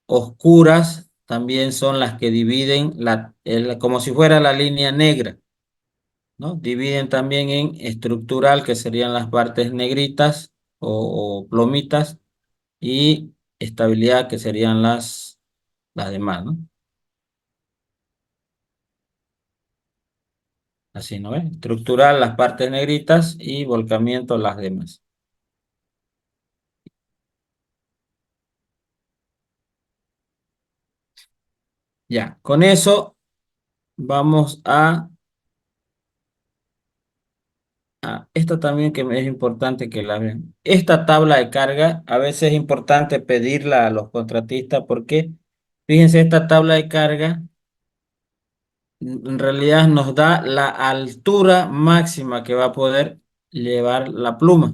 oscuras también son las que dividen como si fuera la línea negra, ¿no? Dividen también en estructural, que serían las partes negritas o plomitas, y estabilidad, que serían las demás, ¿no? Así, ¿no ves? Estructural, las partes negritas, y volcamiento, las demás. Ya, con eso vamos esta también que me es importante que la vean. Esta tabla de carga a veces es importante pedirla a los contratistas porque, fíjense, esta tabla de carga en realidad nos da la altura máxima que va a poder llevar la pluma,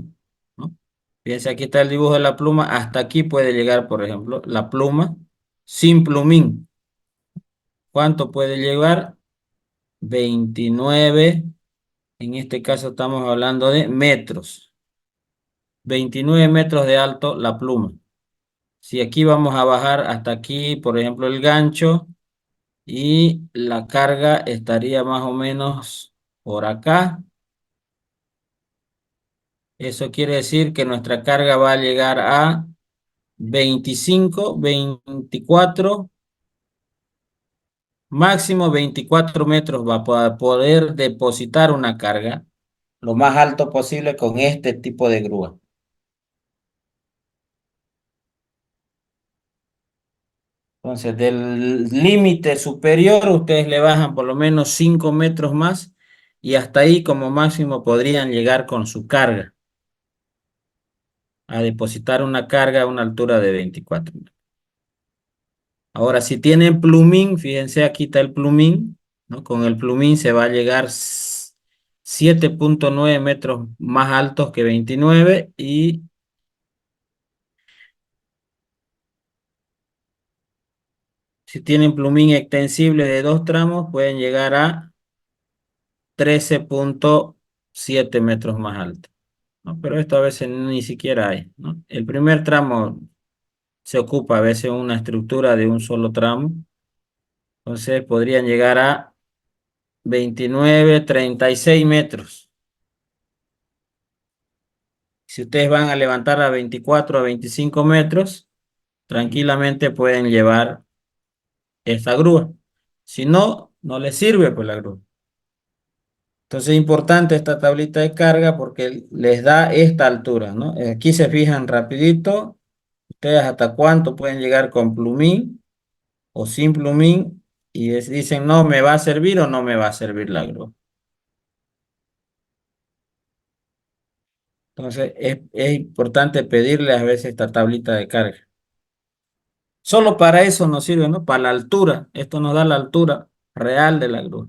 ¿no? Fíjense, aquí está el dibujo de la pluma. Hasta aquí puede llegar, por ejemplo, la pluma sin plumín. ¿Cuánto puede llegar? 29. En este caso estamos hablando de metros. 29 metros de alto la pluma. Si aquí vamos a bajar hasta aquí, por ejemplo, el gancho, y la carga estaría más o menos por acá. Eso quiere decir que nuestra carga va a llegar a 25, 24, máximo 24 metros va a poder depositar una carga lo más alto posible con este tipo de grúa. Entonces, del límite superior, ustedes le bajan por lo menos 5 metros más, y hasta ahí como máximo podrían llegar con su carga, a depositar una carga a una altura de 24 metros. Ahora, si tienen plumín, fíjense, aquí está el plumín, ¿no? Con el plumín se va a llegar 7,9 metros más altos que 29, y si tienen plumín extensible de 2 tramos, pueden llegar a 13,7 metros más alto, ¿no? Pero esto a veces ni siquiera hay, ¿no? El primer tramo se ocupa a veces una estructura de un solo tramo, entonces podrían llegar a 29, 36 metros. Si ustedes van a levantar a 24 a 25 metros, tranquilamente pueden llevar esta grúa. Si no, no les sirve pues la grúa. Entonces es importante esta tablita de carga porque les da esta altura, ¿no? Aquí se fijan rapidito ustedes hasta cuánto pueden llegar con plumín o sin plumín, y dicen, no, ¿me va a servir o no me va a servir la grúa? Entonces es importante pedirle a veces esta tablita de carga. Solo para eso nos sirve, ¿no? Para la altura. Esto nos da la altura real de la grúa.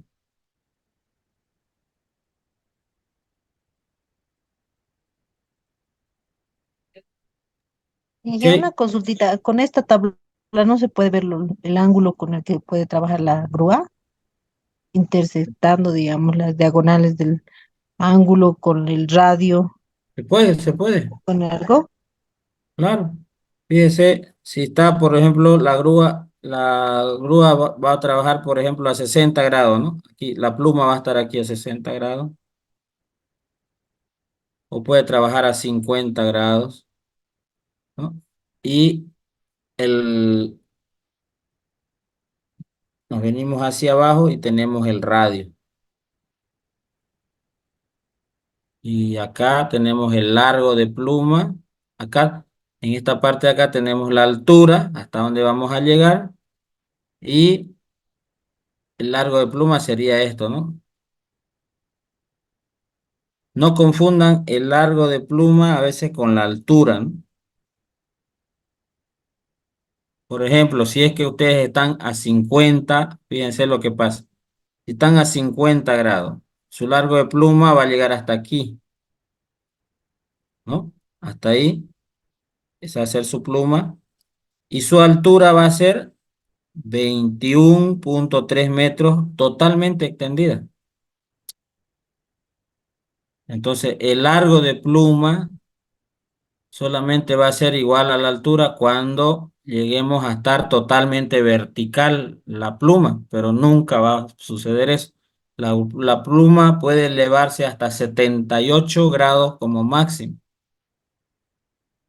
Y ya una Sí, consultita, con esta tabla no se puede ver el ángulo con el que puede trabajar la grúa, interceptando, digamos, las diagonales del ángulo con el radio, se puede, con algo. claro. Fíjese, si está, por ejemplo, la grúa va a trabajar, por ejemplo, a 60 grados, ¿no? Aquí, la pluma va a estar aquí a 60 grados, o puede trabajar a 50 grados, ¿no? Y el, nos venimos hacia abajo y tenemos el radio. Y acá tenemos el largo de pluma. Acá, en esta parte de acá tenemos la altura, hasta donde vamos a llegar. Y el largo de pluma sería esto, ¿no? No confundan el largo de pluma a veces con la altura, ¿no? Por ejemplo, si es que ustedes están a 50, fíjense lo que pasa. Si están a 50 grados, su largo de pluma va a llegar hasta aquí, ¿no? Hasta ahí, esa va a ser su pluma. Y su altura va a ser 21,3 metros totalmente extendida. Entonces, el largo de pluma solamente va a ser igual a la altura cuando lleguemos a estar totalmente vertical la pluma, pero nunca va a suceder eso. La pluma puede elevarse hasta 78 grados como máximo,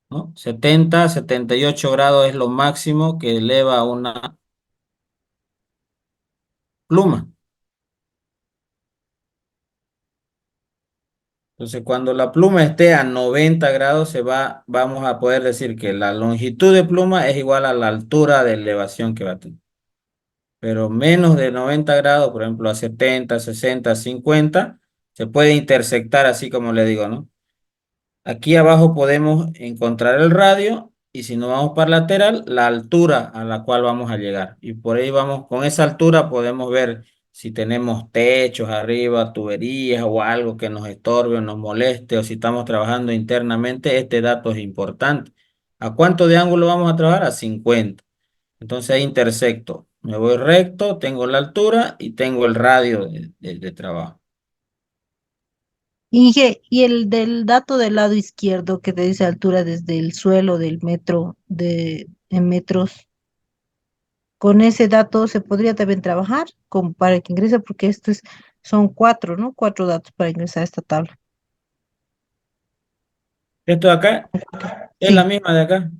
¿no? 78 grados es lo máximo que eleva una pluma. Entonces, cuando la pluma esté a 90 grados, vamos a poder decir que la longitud de pluma es igual a la altura de elevación que va a tener. Pero menos de 90 grados, por ejemplo, a 70, 60, 50, se puede intersectar así como le digo, ¿no? Aquí abajo podemos encontrar el radio y si nos vamos para lateral, la altura a la cual vamos a llegar. Y por ahí vamos, con esa altura podemos ver si tenemos techos arriba, tuberías o algo que nos estorbe o nos moleste o si estamos trabajando internamente, este dato es importante. ¿A cuánto de ángulo vamos a trabajar? A 50. Entonces ahí intersecto. Me voy recto, tengo la altura y tengo el radio de trabajo. Y el del dato del lado izquierdo que te dice altura desde el suelo del metro en metros, con ese dato se podría también trabajar para que ingrese, porque son cuatro, ¿no? Cuatro datos para ingresar a esta tabla. Esto de acá es la Sí. misma de acá.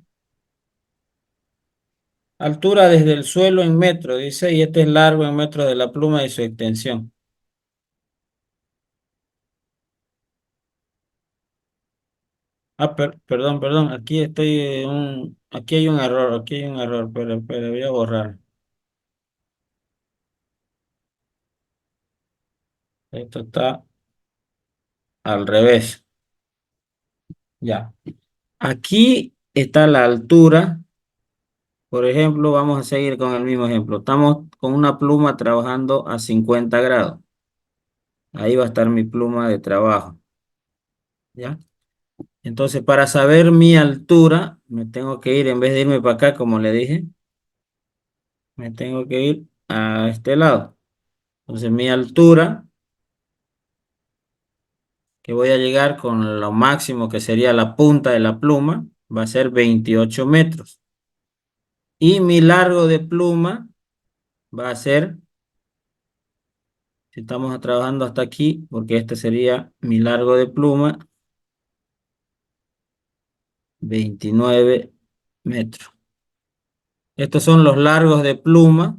Altura desde el suelo en metros, dice, y este es largo en metros de la pluma y su extensión. Ah, perdón, aquí aquí hay un error, pero voy a borrar. Esto está al revés. Ya. Aquí está la altura. Por ejemplo, vamos a seguir con el mismo ejemplo. Estamos con una pluma trabajando a 50 grados. Ahí va a estar mi pluma de trabajo. ¿Ya? Entonces, para saber mi altura, me tengo que ir, en vez de irme para acá, como le dije, me tengo que ir a este lado. Entonces, mi altura, que voy a llegar con lo máximo que sería la punta de la pluma, va a ser 28 metros. Y mi largo de pluma va a ser, si estamos trabajando hasta aquí, porque este sería mi largo de pluma, 29 metros. Estos son los largos de pluma,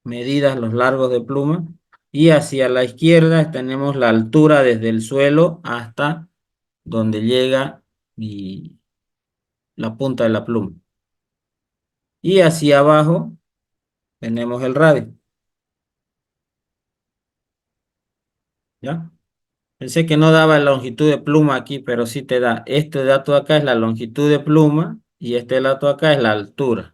medidas los largos de pluma. Y hacia la izquierda tenemos la altura desde el suelo hasta donde llega la punta de la pluma. Y hacia abajo tenemos el radio. ¿Ya? Pensé que no daba la longitud de pluma aquí, pero sí te da. Este dato acá es la longitud de pluma y este dato acá es la altura,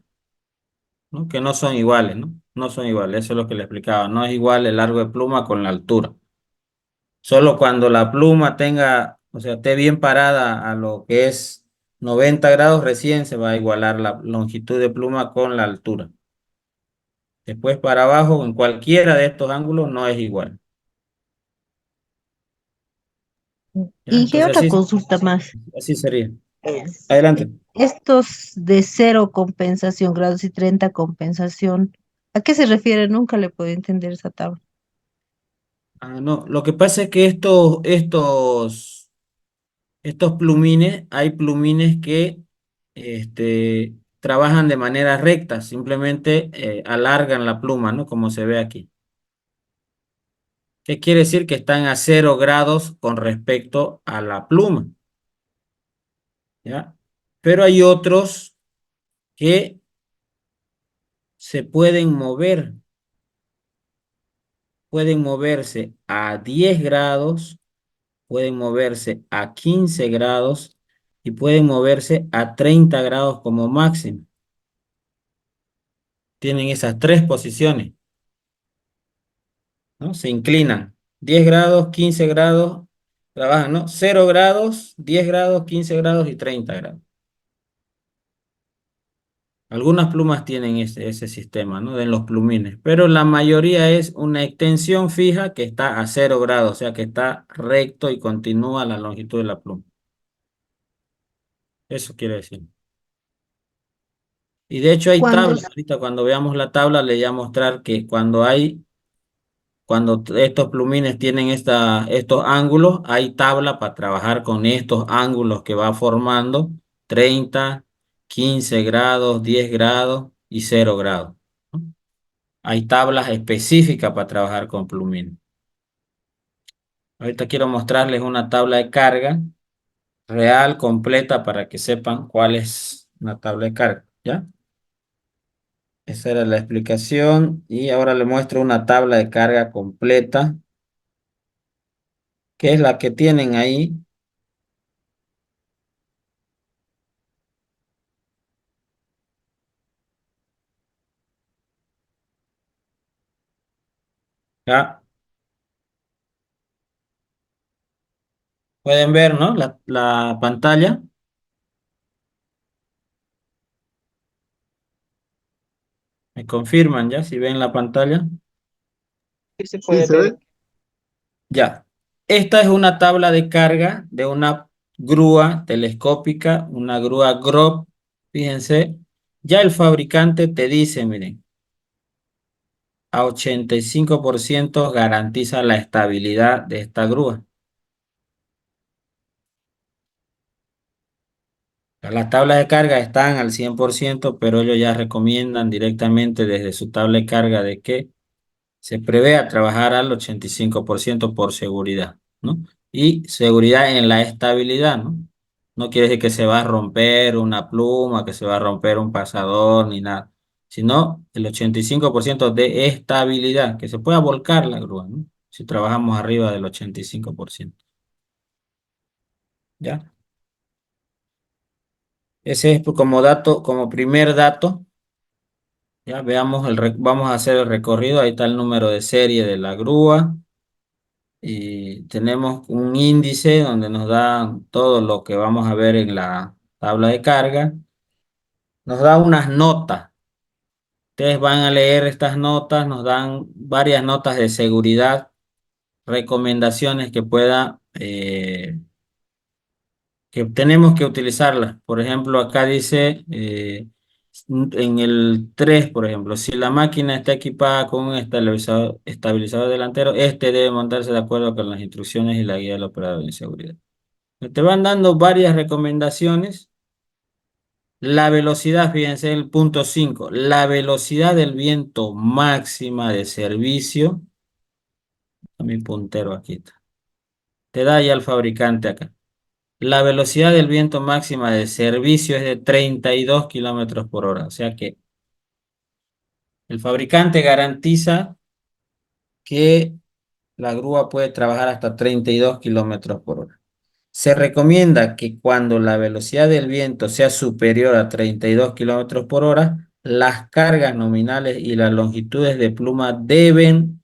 ¿no? Que no son iguales, ¿no? No son iguales, eso es lo que le explicaba. No es igual el largo de pluma con la altura. Solo cuando la pluma tenga, o sea, esté bien parada a lo que es 90 grados, recién se va a igualar la longitud de pluma con la altura. Después para abajo, en cualquiera de estos ángulos, no es igual. ¿Ya? Y qué Entonces otra consulta más. así sería. Eh, Adelante. Estos de cero compensación, grados y 30 compensación, ¿a qué se refiere? Nunca le puedo entender esa tabla. Ah, no, lo que pasa es que estos plumines, hay plumines que trabajan de manera recta, simplemente alargan la pluma, ¿no? Como se ve aquí. ¿Qué quiere decir? Que están a 0 grados con respecto a la pluma, ¿ya? Pero hay otros que se pueden moverse a 10 grados, pueden moverse a 15 grados y pueden moverse a 30 grados como máximo. Tienen esas tres posiciones, ¿no? Se inclinan 10 grados, 15 grados, trabajan, ¿no? 0 grados, 10 grados, 15 grados y 30 grados. Algunas plumas tienen ese sistema, ¿no? De los plumines, pero la mayoría es una extensión fija que está a 0 grados, o sea que está recto y continúa la longitud de la pluma. Eso quiere decir. Y de hecho hay Cuando, tablas. Ahorita cuando veamos la tabla le voy a mostrar que cuando estos plumines tienen estos ángulos, hay tabla para trabajar con estos ángulos que va formando 30, 15 grados, 10 grados y 0 grados, ¿no? Hay tablas específicas para trabajar con plumines. Ahorita quiero mostrarles una tabla de carga real, completa, para que sepan cuál es una tabla de carga, ¿ya? Esa era la explicación y ahora le muestro una tabla de carga completa, que es la que tienen ahí. ¿Ya? Pueden ver, ¿no? La pantalla. Me confirman ya si ven la pantalla. se Sí, puede se ver. ve. Ya. Esta es una tabla de carga de una grúa telescópica, una grúa Grob. Fíjense, ya el fabricante te dice, miren, a 85% garantiza la estabilidad de esta grúa. Las tablas de carga están al 100%, pero ellos ya recomiendan directamente desde su tabla de carga de que se prevé a trabajar al 85% por seguridad, ¿no? Y seguridad en la estabilidad, ¿no? No quiere decir que se va a romper una pluma, que se va a romper un pasador, ni nada, sino el 85% de estabilidad, que se pueda volcar la grúa, ¿no? Si trabajamos arriba del 85%. ¿Ya? Ese es como dato, como primer dato. Ya veamos, vamos a hacer el recorrido. Ahí está el número de serie de la grúa. Y tenemos un índice donde nos da todo lo que vamos a ver en la tabla de carga. Nos da unas notas. Ustedes van a leer estas notas, nos dan varias notas de seguridad, recomendaciones que tenemos que utilizarlas. Por ejemplo, acá dice en el 3, por ejemplo, si la máquina está equipada con un estabilizador delantero, este debe montarse de acuerdo con las instrucciones y la guía del operador de seguridad. Te van dando varias recomendaciones. La velocidad, fíjense, el punto 5, la velocidad del viento máxima de servicio. A mi puntero aquí está. Te da ya el fabricante acá. La velocidad del viento máxima de servicio es de 32 kilómetros por hora. O sea que el fabricante garantiza que la grúa puede trabajar hasta 32 kilómetros por hora. Se recomienda que cuando la velocidad del viento sea superior a 32 kilómetros por hora, las cargas nominales y las longitudes de pluma deben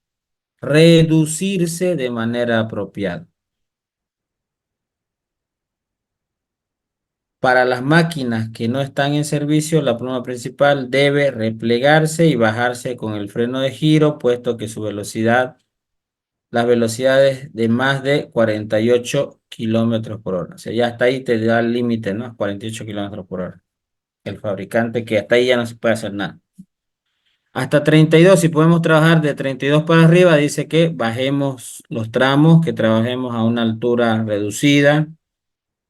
reducirse de manera apropiada. Para las máquinas que no están en servicio, la pluma principal debe replegarse y bajarse con el freno de giro, puesto que las velocidades de más de 48 kilómetros por hora. O sea, ya hasta ahí te da el límite, ¿no? 48 kilómetros por hora. El fabricante, que hasta ahí ya no se puede hacer nada. Hasta 32, si podemos trabajar de 32 para arriba, dice que bajemos los tramos, que trabajemos a una altura reducida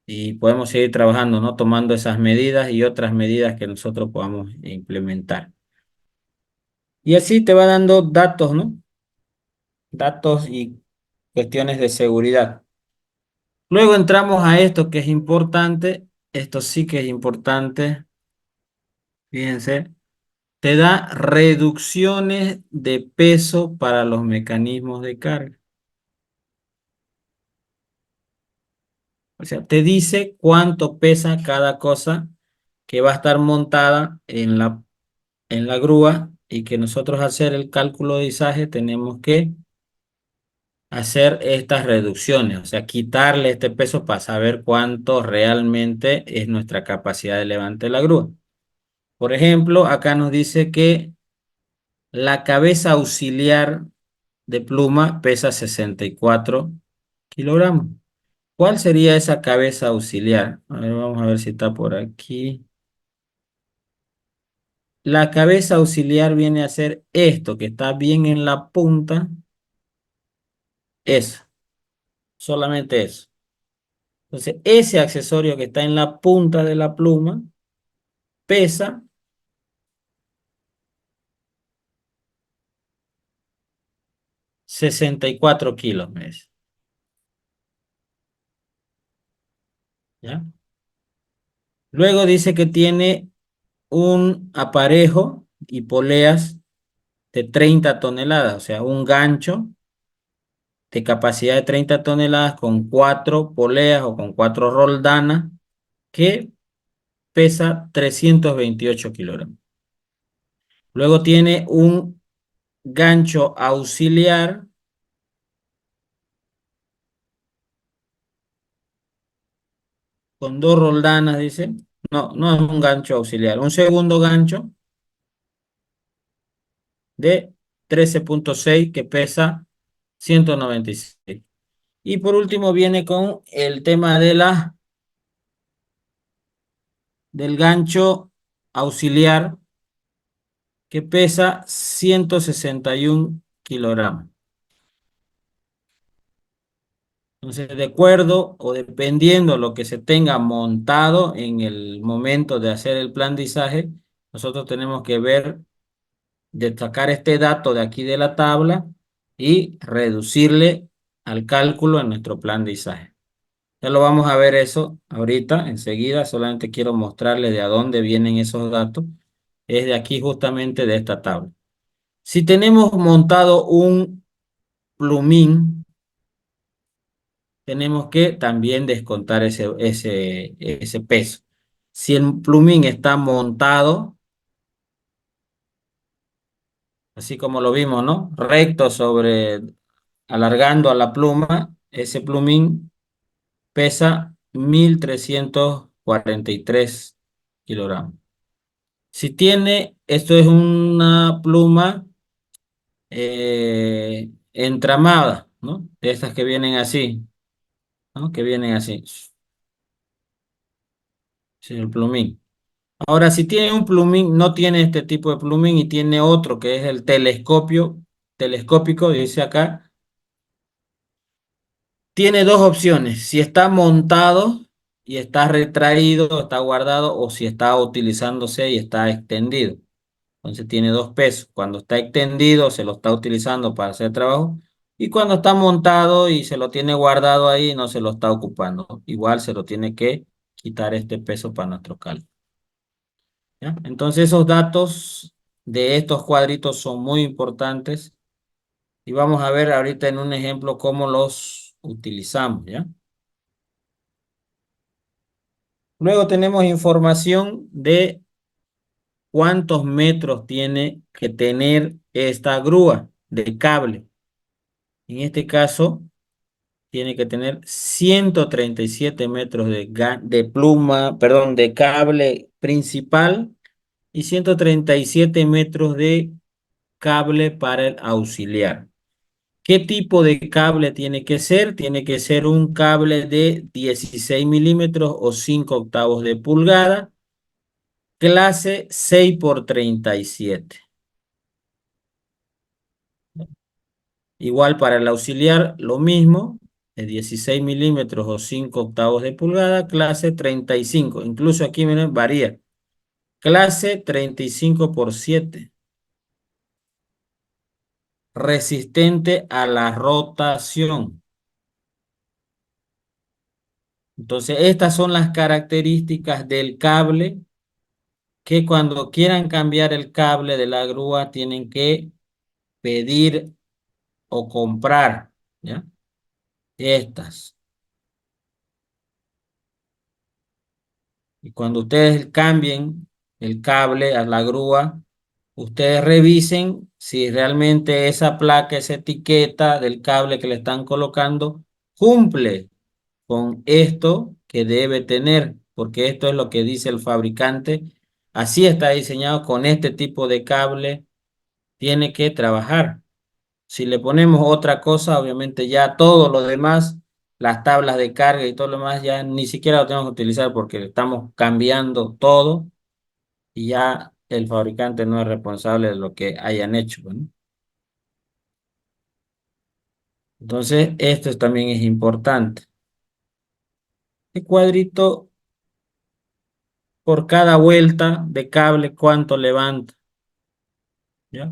y podemos seguir trabajando, ¿no? Tomando esas medidas y otras medidas que nosotros podamos implementar. Y así te va dando datos, ¿no? Datos y cuestiones de seguridad. Luego entramos a esto que es importante. Esto sí que es importante. Fíjense. te da reducciones de peso para los mecanismos de carga. O sea, te dice cuánto pesa cada cosa que va a estar montada en la grúa y que nosotros al hacer el cálculo de izaje tenemos que hacer estas reducciones, o sea, quitarle este peso para saber cuánto realmente es nuestra capacidad de levante de la grúa. Por ejemplo, acá nos dice que la cabeza auxiliar de pluma pesa 64 kilogramos. ¿Cuál sería esa cabeza auxiliar? A ver, vamos a ver si está por aquí. La cabeza auxiliar viene a ser esto, que está bien en la punta. Eso, solamente eso. Entonces, ese accesorio que está en la punta de la pluma pesa 64 kilos, me dice. ¿Ya? Luego dice que tiene un aparejo y poleas de 30 toneladas, o sea, un gancho de capacidad de 30 toneladas con 4 poleas o con 4 roldanas que pesa 328 kilogramos. Luego tiene un gancho auxiliar con 2 roldanas, dice. No, no es un gancho auxiliar. Un segundo gancho de 13,6 que pesa 196. Y por último viene con el tema de del gancho auxiliar que pesa 161 kilogramos. Entonces, de acuerdo o dependiendo lo que se tenga montado en el momento de hacer el plan de izaje, nosotros tenemos que ver, destacar este dato de aquí de la tabla y reducirle al cálculo en nuestro plan de izaje. Ya lo vamos a ver eso ahorita, enseguida, solamente quiero mostrarles de a dónde vienen esos datos. Es de aquí justamente de esta tabla. Si tenemos montado un plumín, tenemos que también descontar ese peso. Si el plumín está montado, así como lo vimos, ¿no? Recto sobre, alargando a la pluma, ese plumín pesa 1.343 kilogramos. Si tiene, esto es una pluma entramada, ¿no? De estas que vienen así, ¿no? Que vienen así. Sí, el plumín. Ahora, si tiene un plumín, no tiene este tipo de plumín y tiene otro que es el telescópico, dice acá, tiene dos opciones. Si está montado y está retraído, está guardado, o si está utilizándose y está extendido. Entonces tiene dos pesos. Cuando está extendido, se lo está utilizando para hacer trabajo. Y cuando está montado y se lo tiene guardado ahí, no se lo está ocupando. Igual se lo tiene que quitar este peso para nuestro cálculo. ¿Ya? Entonces esos datos de estos cuadritos son muy importantes. Y vamos a ver ahorita en un ejemplo cómo los utilizamos, ¿ya? Luego tenemos información de cuántos metros tiene que tener esta grúa de cable. En este caso, tiene que tener 137 metros de pluma, perdón, de cable principal y 137 metros de cable para el auxiliar. ¿Qué tipo de cable tiene que ser? Tiene que ser un cable de 16 milímetros o 5 octavos de pulgada, clase 6 por 37. Igual para el auxiliar, lo mismo, de 16 milímetros o 5 octavos de pulgada, clase 35. Incluso aquí, miren, varía. Clase 35 por 7. Resistente a la rotación. Entonces, estas son las características del cable que cuando quieran cambiar el cable de la grúa tienen que pedir o comprar, ¿ya? Estas. Y cuando ustedes cambien el cable a la grúa, ustedes revisen si realmente esa placa, esa etiqueta del cable que le están colocando cumple con esto que debe tener, porque esto es lo que dice el fabricante. Así está diseñado, con este tipo de cable tiene que trabajar. Si le ponemos otra cosa, obviamente ya todo lo demás, las tablas de carga y todo lo demás, ya ni siquiera lo tenemos que utilizar porque estamos cambiando todo y ya el fabricante no es responsable de lo que hayan hecho, ¿no? Entonces, esto también es importante. El cuadrito por cada vuelta de cable, ¿cuánto levanta? ¿Ya?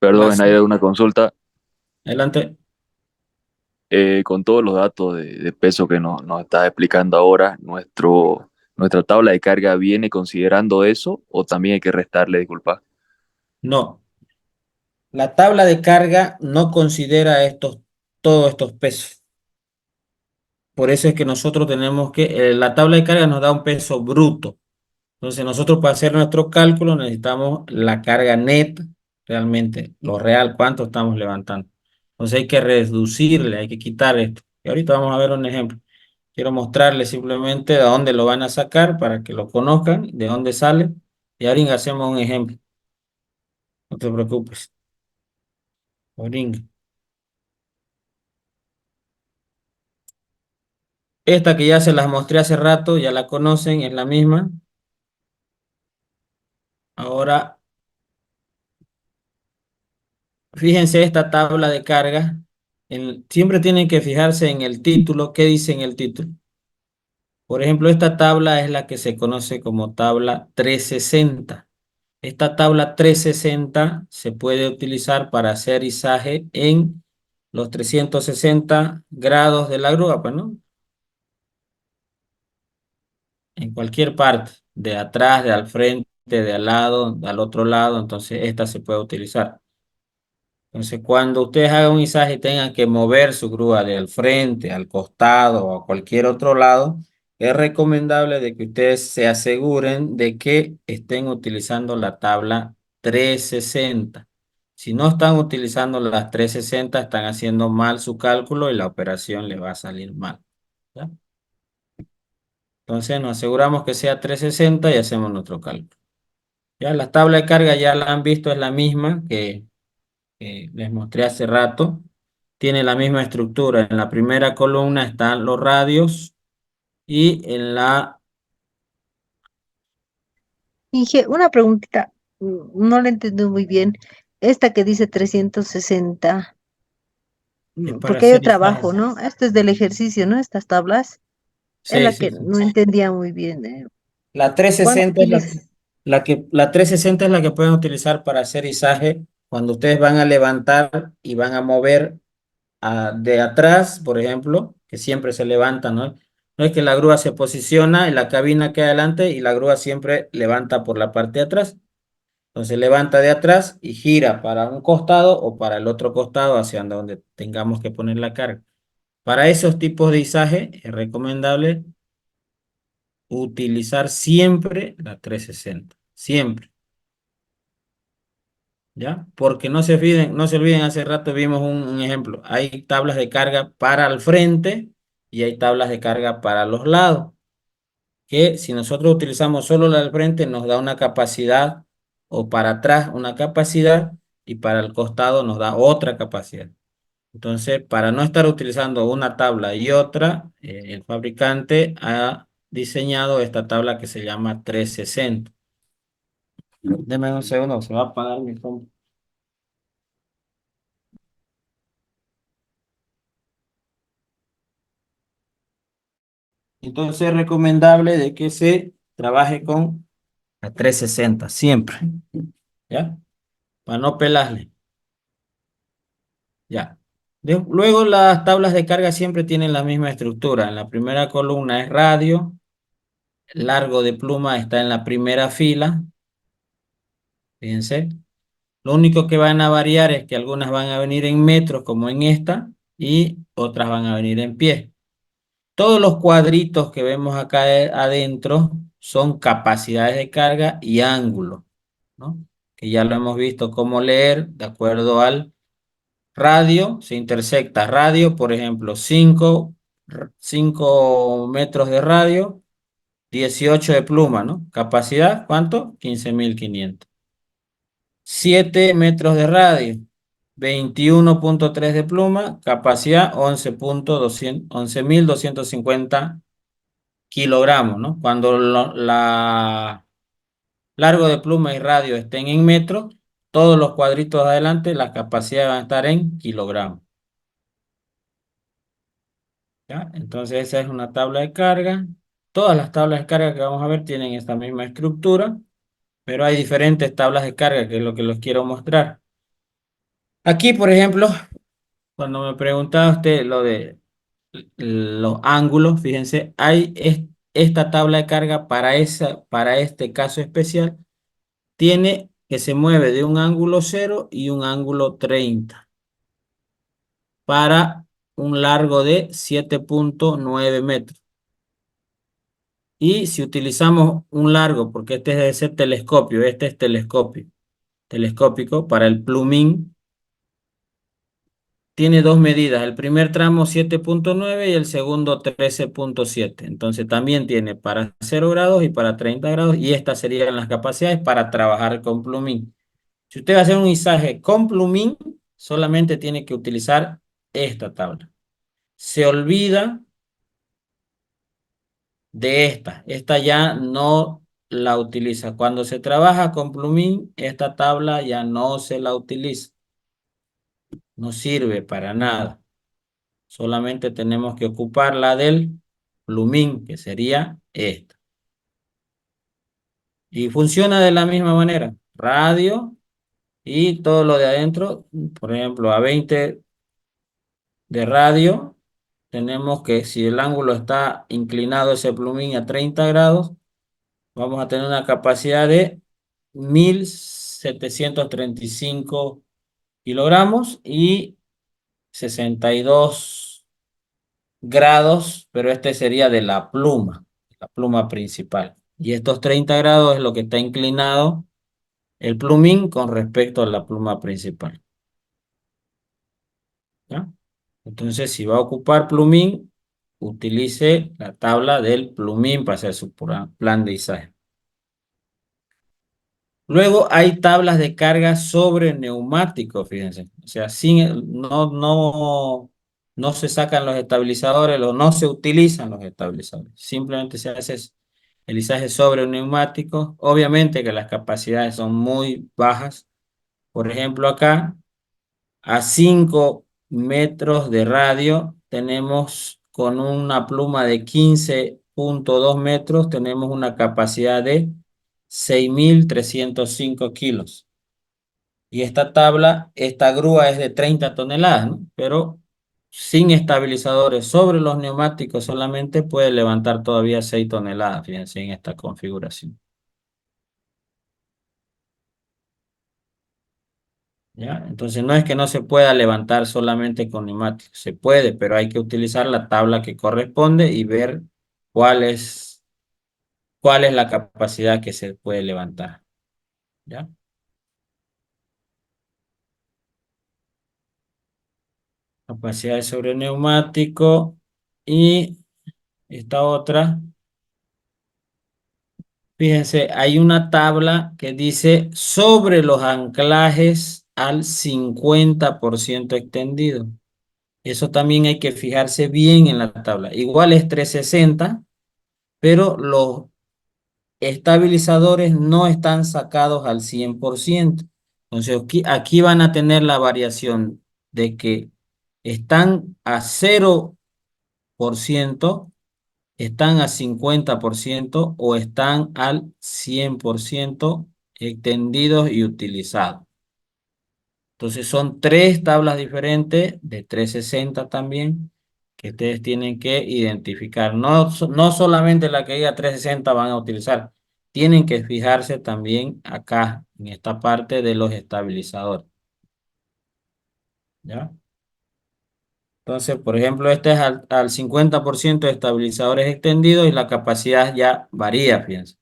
Perdón, Las, hay una consulta. adelante. Con todos los datos de peso que nos estás explicando ahora, nuestra tabla de carga viene considerando eso o también hay que restarle, disculpa. No, la tabla de carga no considera todos estos pesos. Por eso es que nosotros tenemos la tabla de carga nos da un peso bruto. Entonces nosotros para hacer nuestro cálculo necesitamos la carga net, realmente, lo real, cuánto estamos levantando. Entonces hay que reducirle, hay que quitar esto. Y ahorita vamos a ver un ejemplo. Quiero mostrarles simplemente de dónde lo van a sacar para que lo conozcan, de dónde sale. Y ahorita hacemos un ejemplo. No te preocupes. Ahorita. Esta que ya se las mostré hace rato, ya la conocen, es la misma. Ahora, fíjense esta tabla de carga. Siempre tienen que fijarse en el título. ¿Qué dice en el título? Por ejemplo, esta tabla es la que se conoce como tabla 360. Esta tabla 360 se puede utilizar para hacer izaje en los 360 grados de la grúa, pues, ¿no? En cualquier parte, de atrás, de al frente, de al lado, al otro lado, entonces esta se puede utilizar. Entonces, cuando ustedes hagan un izaje y tengan que mover su grúa de al frente, al costado o a cualquier otro lado, es recomendable de que ustedes se aseguren de que estén utilizando la tabla 360. Si no están utilizando las 360, están haciendo mal su cálculo y la operación le va a salir mal, ¿ya? Entonces, nos aseguramos que sea 360 y hacemos nuestro cálculo. Ya la tabla de carga ya la han visto, es la misma que les mostré hace rato. Tiene la misma estructura. En la primera columna están los radios y en la, Inge, una preguntita, no la entendí muy bien. Esta que dice 360, para porque hay hacer otra abajo, izajes. ¿no? Esto es del ejercicio, ¿no? Estas tablas, es Sí, la sí, que sí. no entendía muy bien. La ¿Cuándo 360 es utiliza? la 360 es la que pueden utilizar para hacer izaje cuando ustedes van a levantar y van a mover de atrás, por ejemplo, que siempre se levanta, ¿no? No es que la grúa se posiciona en la cabina que hay adelante y la grúa siempre levanta por la parte de atrás. Entonces levanta de atrás y gira para un costado o para el otro costado hacia donde tengamos que poner la carga. Para esos tipos de izaje es recomendable utilizar siempre la 360. Siempre, ¿ya? Porque no se olviden, hace rato vimos un ejemplo. Hay tablas de carga para el frente y hay tablas de carga para los lados, que si nosotros utilizamos solo la del frente nos da una capacidad, o para atrás una capacidad y para el costado nos da otra capacidad. Entonces, para no estar utilizando una tabla y otra, el fabricante ha diseñado esta tabla que se llama 360. Deme un segundo, se va a apagar mi compu. Entonces, es recomendable de que se trabaje con la 360 siempre, ¿ya? Para no pelarle. Ya. Luego las tablas de carga siempre tienen la misma estructura. En la primera columna es radio, largo de pluma está en la primera fila, fíjense. Lo único que van a variar es que algunas van a venir en metros, como en esta, y otras van a venir en pies. Todos los cuadritos que vemos acá adentro son capacidades de carga y ángulo, ¿no? Que ya lo hemos visto cómo leer de acuerdo al radio. Se intersecta radio, por ejemplo, 5 metros de radio, 18 de pluma, ¿no? Capacidad, ¿cuánto? 15.500. 7 metros de radio, 21,3 de pluma, capacidad 11.250 kilogramos, ¿no? Cuando la largo de pluma y radio estén en metros, todos los cuadritos de adelante, las capacidades van a estar en kilogramos. ¿Ya? Entonces esa es una tabla de carga. Todas las tablas de carga que vamos a ver tienen esta misma estructura, pero hay diferentes tablas de carga, que es lo que les quiero mostrar. Aquí, por ejemplo, cuando me preguntaba usted lo de los ángulos, fíjense, hay esta tabla de carga para este caso especial, tiene que se mueve de un ángulo 0 y un ángulo 30 para un largo de 7,9 metros. Y si utilizamos un largo, porque este debe ser telescopio, este es telescópico para el plumín, tiene dos medidas, el primer tramo 7,9 y el segundo 13,7. Entonces también tiene para 0 grados y para 30 grados, y estas serían las capacidades para trabajar con plumín. Si usted va a hacer un izaje con plumín, solamente tiene que utilizar esta tabla. Se olvida de esta ya no la utiliza. Cuando se trabaja con plumín, esta tabla ya no se la utiliza. No sirve para nada. Solamente tenemos que ocupar la del plumín, que sería esta. Y funciona de la misma manera. Radio y todo lo de adentro, por ejemplo, a 20 de radio, tenemos que si el ángulo está inclinado ese plumín a 30 grados, vamos a tener una capacidad de 1.735 kilogramos y 62 grados, pero este sería de la pluma principal. Y estos 30 grados es lo que está inclinado el plumín con respecto a la pluma principal. ¿Ya? Entonces, si va a ocupar plumín, utilice la tabla del plumín para hacer su plan de izaje. Luego hay tablas de carga sobre neumáticos, fíjense. O sea, no se sacan los estabilizadores o no se utilizan los estabilizadores. Simplemente se hace el izaje sobre un neumático. Obviamente que las capacidades son muy bajas. Por ejemplo, acá a 5 metros de radio tenemos con una pluma de 15,2 metros, tenemos una capacidad de 6.305 kilos. Y esta grúa es de 30 toneladas, ¿no? Pero sin estabilizadores sobre los neumáticos solamente puede levantar todavía 6 toneladas, fíjense en esta configuración. ¿Ya? Entonces no es que no se pueda levantar solamente con neumáticos, se puede, pero hay que utilizar la tabla que corresponde y ver cuál es la capacidad que se puede levantar. ¿Ya? Capacidades sobre neumático y esta otra. Fíjense, hay una tabla que dice sobre los anclajes al 50% extendido. Eso también hay que fijarse bien en la tabla. Igual es 360, pero los estabilizadores no están sacados al 100%. Entonces aquí van a tener la variación de que están a 0%, están a 50% o están al 100% extendidos y utilizados. Entonces son tres tablas diferentes de 360 también que ustedes tienen que identificar. No, no solamente la que diga 360 van a utilizar, tienen que fijarse también acá, en esta parte de los estabilizadores. ¿Ya? Entonces, por ejemplo, este es al 50% de estabilizadores extendidos y la capacidad ya varía, fíjense.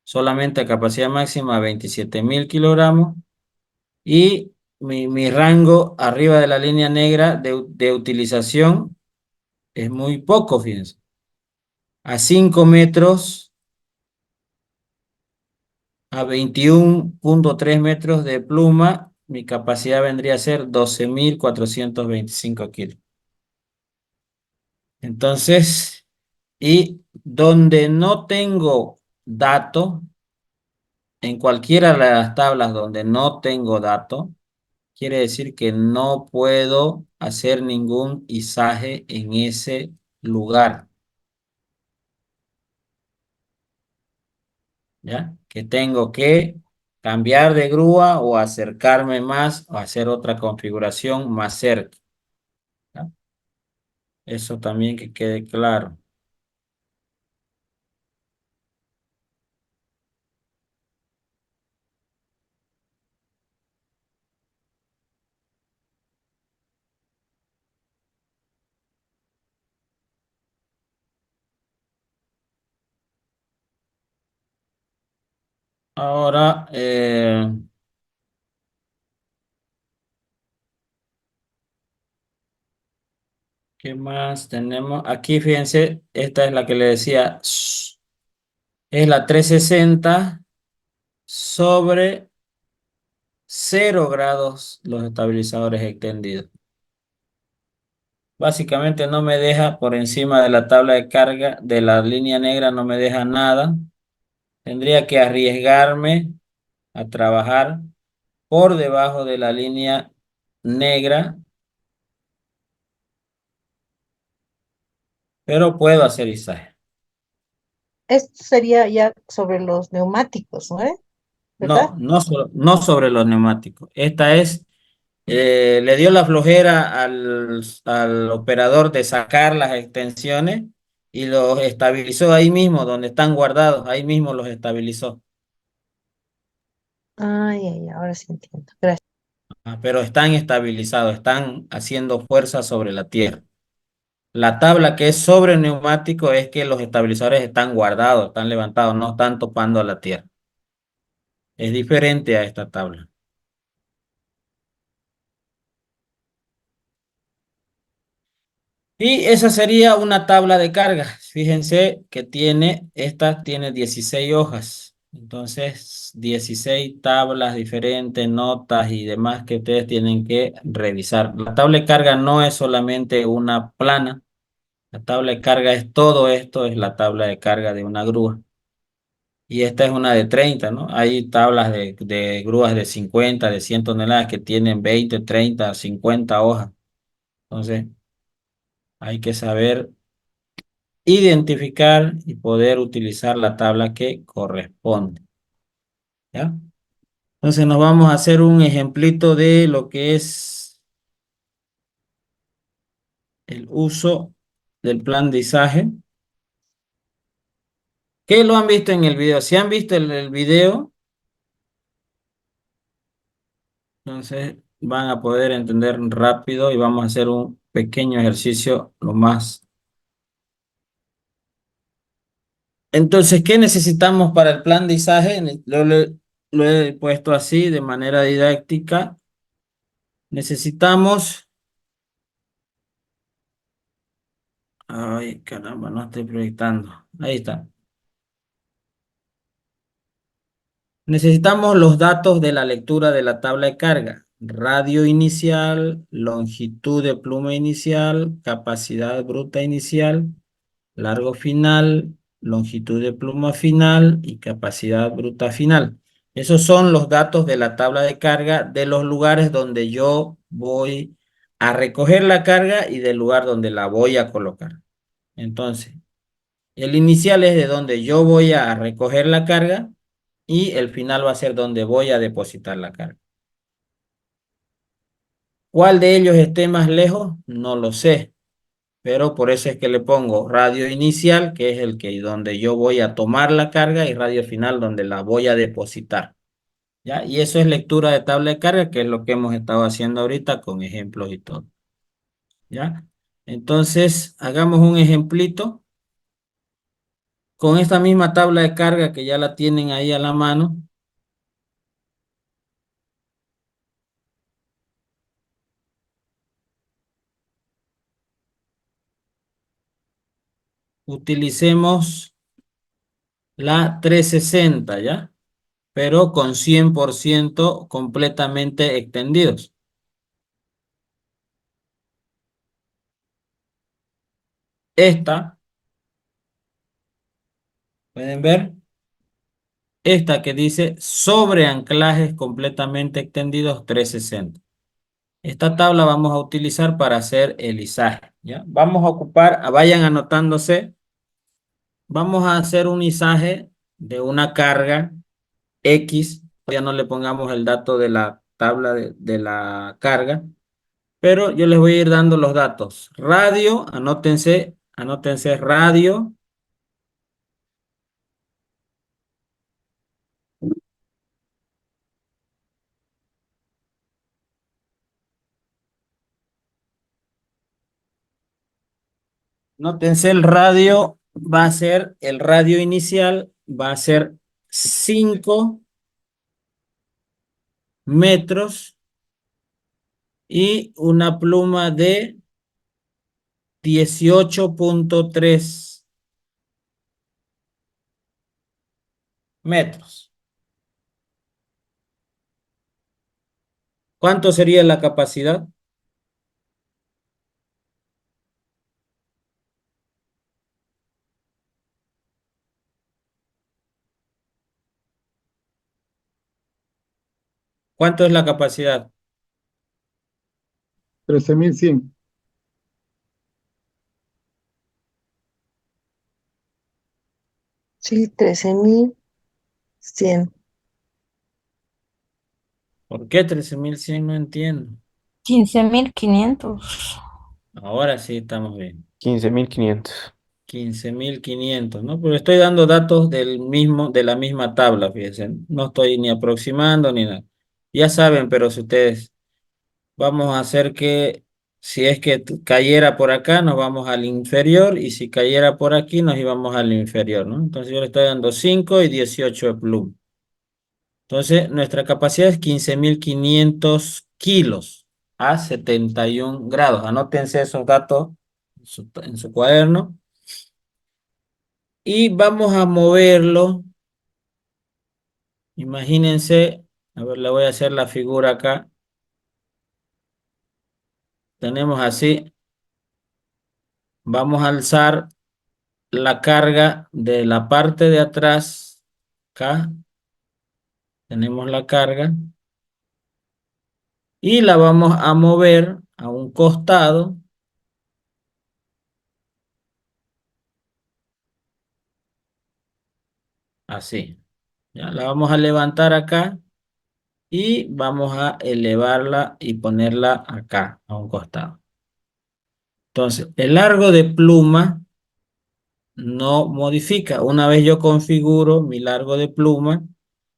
Solamente capacidad máxima 27.000 kilogramos y mi rango arriba de la línea negra de utilización es muy poco, fíjense. A 5 metros, a 21,3 metros de pluma, mi capacidad vendría a ser 12.425 kilos. Entonces, y donde no tengo dato, en cualquiera de las tablas donde no tengo dato, quiere decir que no puedo hacer ningún izaje en ese lugar, ¿ya? Que tengo que cambiar de grúa o acercarme más o hacer otra configuración más cerca, ¿ya? Eso también que quede claro. Ahora, ¿qué más tenemos? Aquí, fíjense, esta es la que le decía, es la 360 sobre 0 grados los estabilizadores extendidos. Básicamente no me deja por encima de la tabla de carga, de la línea negra no me deja nada. Tendría que arriesgarme a trabajar por debajo de la línea negra, pero puedo hacer izaje. Esto sería ya sobre los neumáticos, ¿no? ¿Verdad? No, no, no sobre los neumáticos. Esta es, le dio la flojera al operador de sacar las extensiones y los estabilizó ahí mismo, donde están guardados, ahí mismo los estabilizó. Ay, ay, ahora sí entiendo. Gracias. Pero están estabilizados, están haciendo fuerza sobre la tierra. La tabla que es sobre neumático es que los estabilizadores están guardados, están levantados, no están topando a la tierra. Es diferente a esta tabla. Y esa sería una tabla de carga. Fíjense que esta tiene 16 hojas. Entonces, 16 tablas diferentes, notas y demás que ustedes tienen que revisar. La tabla de carga no es solamente una plana. La tabla de carga es todo esto, es la tabla de carga de una grúa. Y esta es una de 30, ¿no? Hay tablas de grúas de 50, de 100 toneladas que tienen 20, 30, 50 hojas. Entonces, hay que saber identificar y poder utilizar la tabla que corresponde, ¿ya? Entonces, nos vamos a hacer un ejemplito de lo que es el uso del plan de izaje. ¿Qué lo han visto en el video? Si han visto el video, entonces van a poder entender rápido y vamos a hacer un pequeño ejercicio lo más. Entonces, ¿qué necesitamos para el plan de izaje? Lo he puesto así de manera didáctica. Necesitamos, ay caramba, no estoy proyectando. Ahí está. Necesitamos los datos de la lectura de la tabla de carga. Radio inicial, longitud de pluma inicial, capacidad bruta inicial, largo final, longitud de pluma final y capacidad bruta final. Esos son los datos de la tabla de carga de los lugares donde yo voy a recoger la carga y del lugar donde la voy a colocar. Entonces, el inicial es de donde yo voy a recoger la carga y el final va a ser donde voy a depositar la carga. ¿Cuál de ellos esté más lejos? No lo sé. pero por eso es que le pongo radio inicial, que es el que donde yo voy a tomar la carga, y radio final donde la voy a depositar. ¿Ya? Y eso es lectura de tabla de carga, que es lo que hemos estado haciendo ahorita con ejemplos y todo. ¿Ya? Entonces, hagamos un ejemplito con esta misma tabla de carga que ya la tienen ahí a la mano. Utilicemos la 360, ¿ya? Pero con 100% completamente extendidos. Esta, ¿pueden ver? Esta que dice sobre anclajes completamente extendidos 360. Esta tabla vamos a utilizar para hacer el izaje, ¿ya? Vamos a ocupar, vayan anotándose, vamos a hacer un izaje de una carga X, ya no le pongamos el dato de la tabla de la carga, pero yo les voy a ir dando los datos. Radio, anótense, anótense radio, anótense el radio, va a ser, el radio inicial va a ser 5 metros y una pluma de 18,3 metros. ¿Cuánto sería la capacidad? ¿Cuánto es la capacidad? 13.100. Sí, 13.100. ¿Por qué 13,100? No entiendo. 15.500. Ahora sí estamos bien. 15.500. 15,500, ¿no? Porque estoy dando datos del mismo, de la misma tabla, fíjense. No estoy ni aproximando ni nada. Ya saben, pero si ustedes vamos a hacer que si es que cayera por acá, nos vamos al inferior, y si cayera por aquí, nos íbamos al inferior, ¿no? Entonces yo le estoy dando 5 y 18 de pluma. Entonces, nuestra capacidad es 15,500 kilos a 71 grados. Anótense esos datos en su cuaderno. Y vamos a moverlo. Imagínense, a ver, le voy a hacer la figura acá. Tenemos así, vamos a alzar la carga de la parte de atrás. Acá tenemos la carga y la vamos a mover a un costado, así. Ya la vamos a levantar acá y vamos a elevarla y ponerla acá a un costado. Entonces, el largo de pluma no modifica. Una vez yo configuro mi largo de pluma,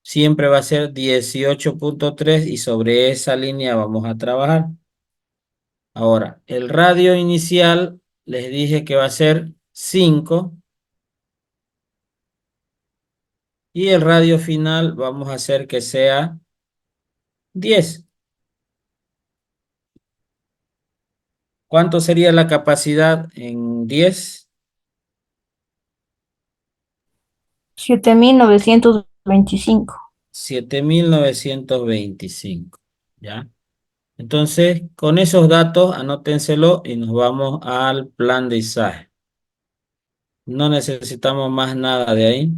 siempre va a ser 18,3 y sobre esa línea vamos a trabajar. Ahora, el radio inicial les dije que va a ser 5 y el radio final vamos a hacer que sea 10. ¿Cuánto sería la capacidad en 10? 7.925. 7,925. ¿Ya? Entonces, con esos datos, anótenselo y nos vamos al plan de izaje. No necesitamos más nada de ahí.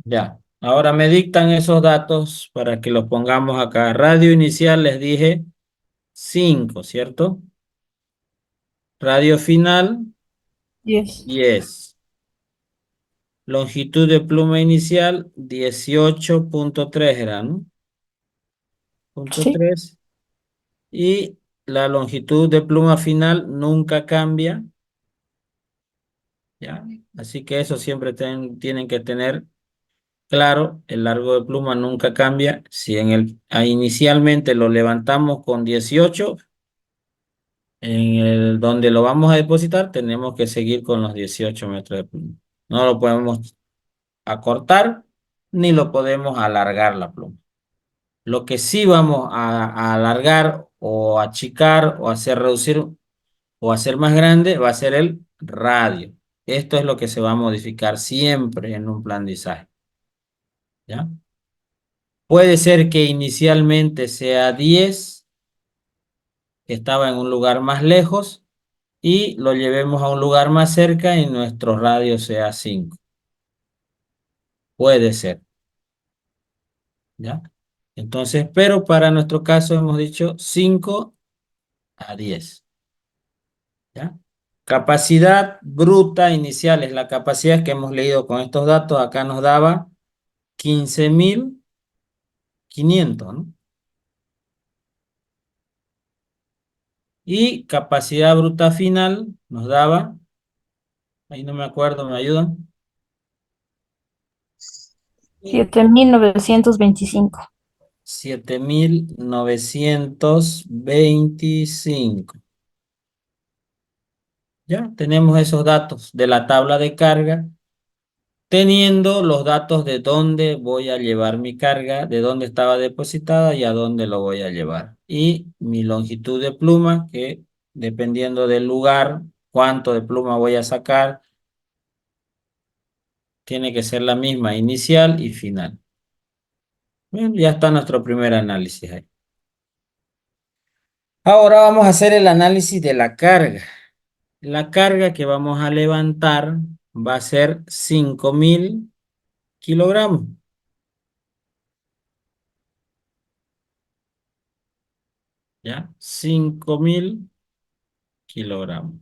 Ya. Ahora me dictan esos datos para que los pongamos acá. Radio inicial les dije 5, ¿cierto? Radio final, 10. 10. Longitud de pluma inicial, 18,3 era, ¿no? Punto Sí. 3. Y la longitud de pluma final nunca cambia, ¿ya? Así que eso siempre tienen que tener claro, el largo de pluma nunca cambia. Si inicialmente lo levantamos con 18, en el donde lo vamos a depositar tenemos que seguir con los 18 metros de pluma. No lo podemos acortar ni lo podemos alargar la pluma. Lo que sí vamos a alargar o achicar o hacer reducir o hacer más grande va a ser el radio. Esto es lo que se va a modificar siempre en un plan de ensayo, ¿ya? Puede ser que inicialmente sea 10, que estaba en un lugar más lejos, y lo llevemos a un lugar más cerca y nuestro radio sea 5. Puede ser, ¿ya? Entonces, pero para nuestro caso hemos dicho 5 a 10, ¿ya? Capacidad bruta inicial es la capacidad que hemos leído con estos datos. Acá nos daba 15.500, ¿no? Y capacidad bruta final nos daba, ahí no me acuerdo, ¿me ayudan? 7.925. 7.925. Ya tenemos esos datos de la tabla de carga, teniendo los datos de dónde voy a llevar mi carga, de dónde estaba depositada y a dónde lo voy a llevar. Y mi longitud de pluma, que dependiendo del lugar, cuánto de pluma voy a sacar, tiene que ser la misma inicial y final. Bien, ya está nuestro primer análisis ahí. Ahora vamos a hacer el análisis de la carga. La carga que vamos a levantar va a ser 5.000 kilogramos. ¿Ya? 5.000 kilogramos.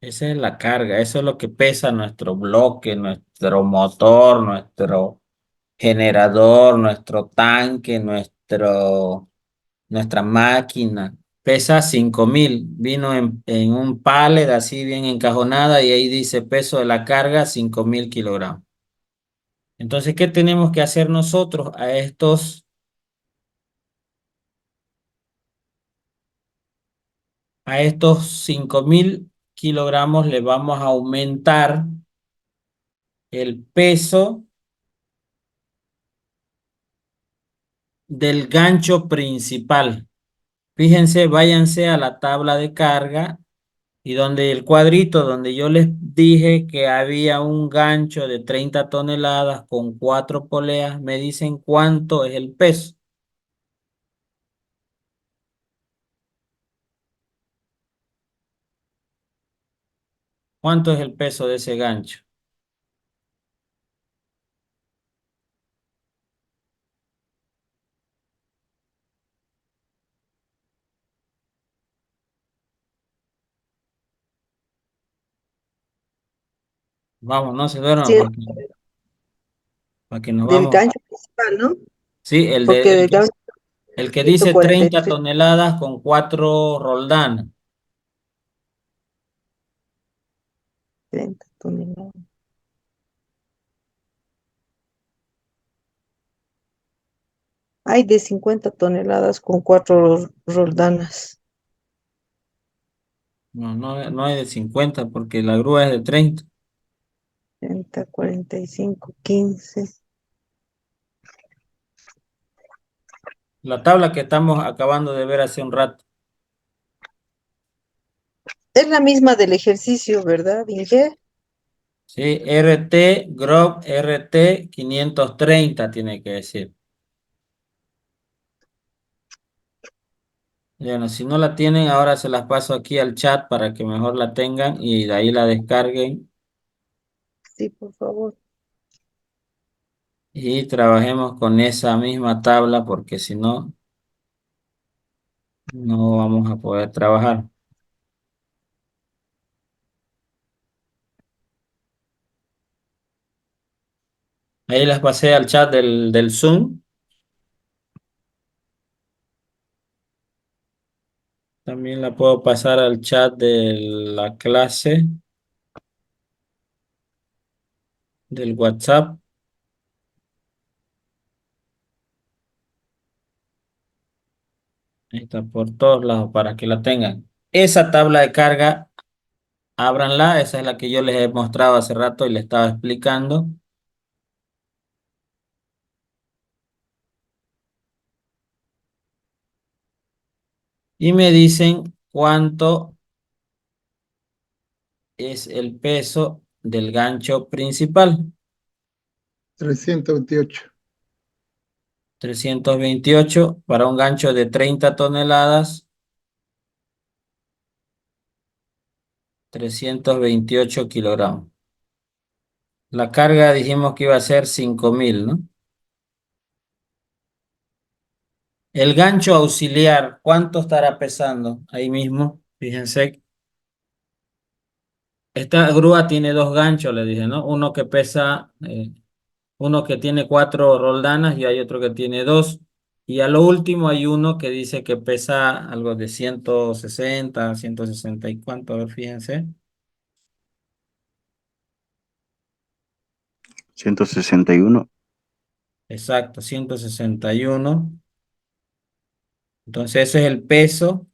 Esa es la carga, eso es lo que pesa nuestro bloque, nuestro motor, nuestro generador, nuestro tanque, nuestra máquina. Pesa 5.000. Vino en un pallet así bien encajonada y ahí dice peso de la carga 5.000 kilogramos. Entonces, ¿qué tenemos que hacer nosotros a estos 5.000 kilogramos? Le vamos a aumentar el peso del gancho principal. Fíjense, váyanse a la tabla de carga y donde el cuadrito donde yo les dije que había un gancho de 30 toneladas con 4 poleas, me dicen cuánto es el peso. ¿Cuánto es el peso de ese gancho? Vamos, no se duerman Sí, porque nos del vamos. gancho principal, ¿no? Sí, Porque del gancho el que ciento dice cuarenta y 30 seis toneladas con 4 roldanas. 30 toneladas. Hay de 50 toneladas con 4 roldanas. No, no, no es de 50 porque la grúa es de 30. 30, 45, 15. La tabla que estamos acabando de ver hace un rato. Es la misma del ejercicio, ¿verdad, Inge? Sí, RT, GROB, RT 530 tiene que decir. Bueno, si no la tienen, ahora se las paso aquí al chat para que mejor la tengan y de ahí la descarguen Sí, por favor. y trabajemos con esa misma tabla porque si no... no vamos a poder trabajar. Ahí las pasé al chat del Zoom. También la puedo pasar al chat de la clase del WhatsApp. Ahí está por todos lados para que la tengan. Esa tabla de carga, ábranla. Esa es la que yo les he mostrado hace rato y les estaba explicando. Y me dicen cuánto es el peso del gancho principal. 328. 328 para un gancho de 30 toneladas. 328 kilogramos. La carga dijimos que iba a ser 5.000, ¿no? El gancho auxiliar, ¿cuánto estará pesando? Ahí mismo, fíjense. Esta grúa tiene dos ganchos, le dije, ¿no? Uno que pesa, uno que tiene 4 roldanas y hay otro que tiene dos. Y a lo último hay uno que dice que pesa algo de 160, 160 y cuánto, a ver, fíjense. 161. Exacto, 161. Entonces ese es el peso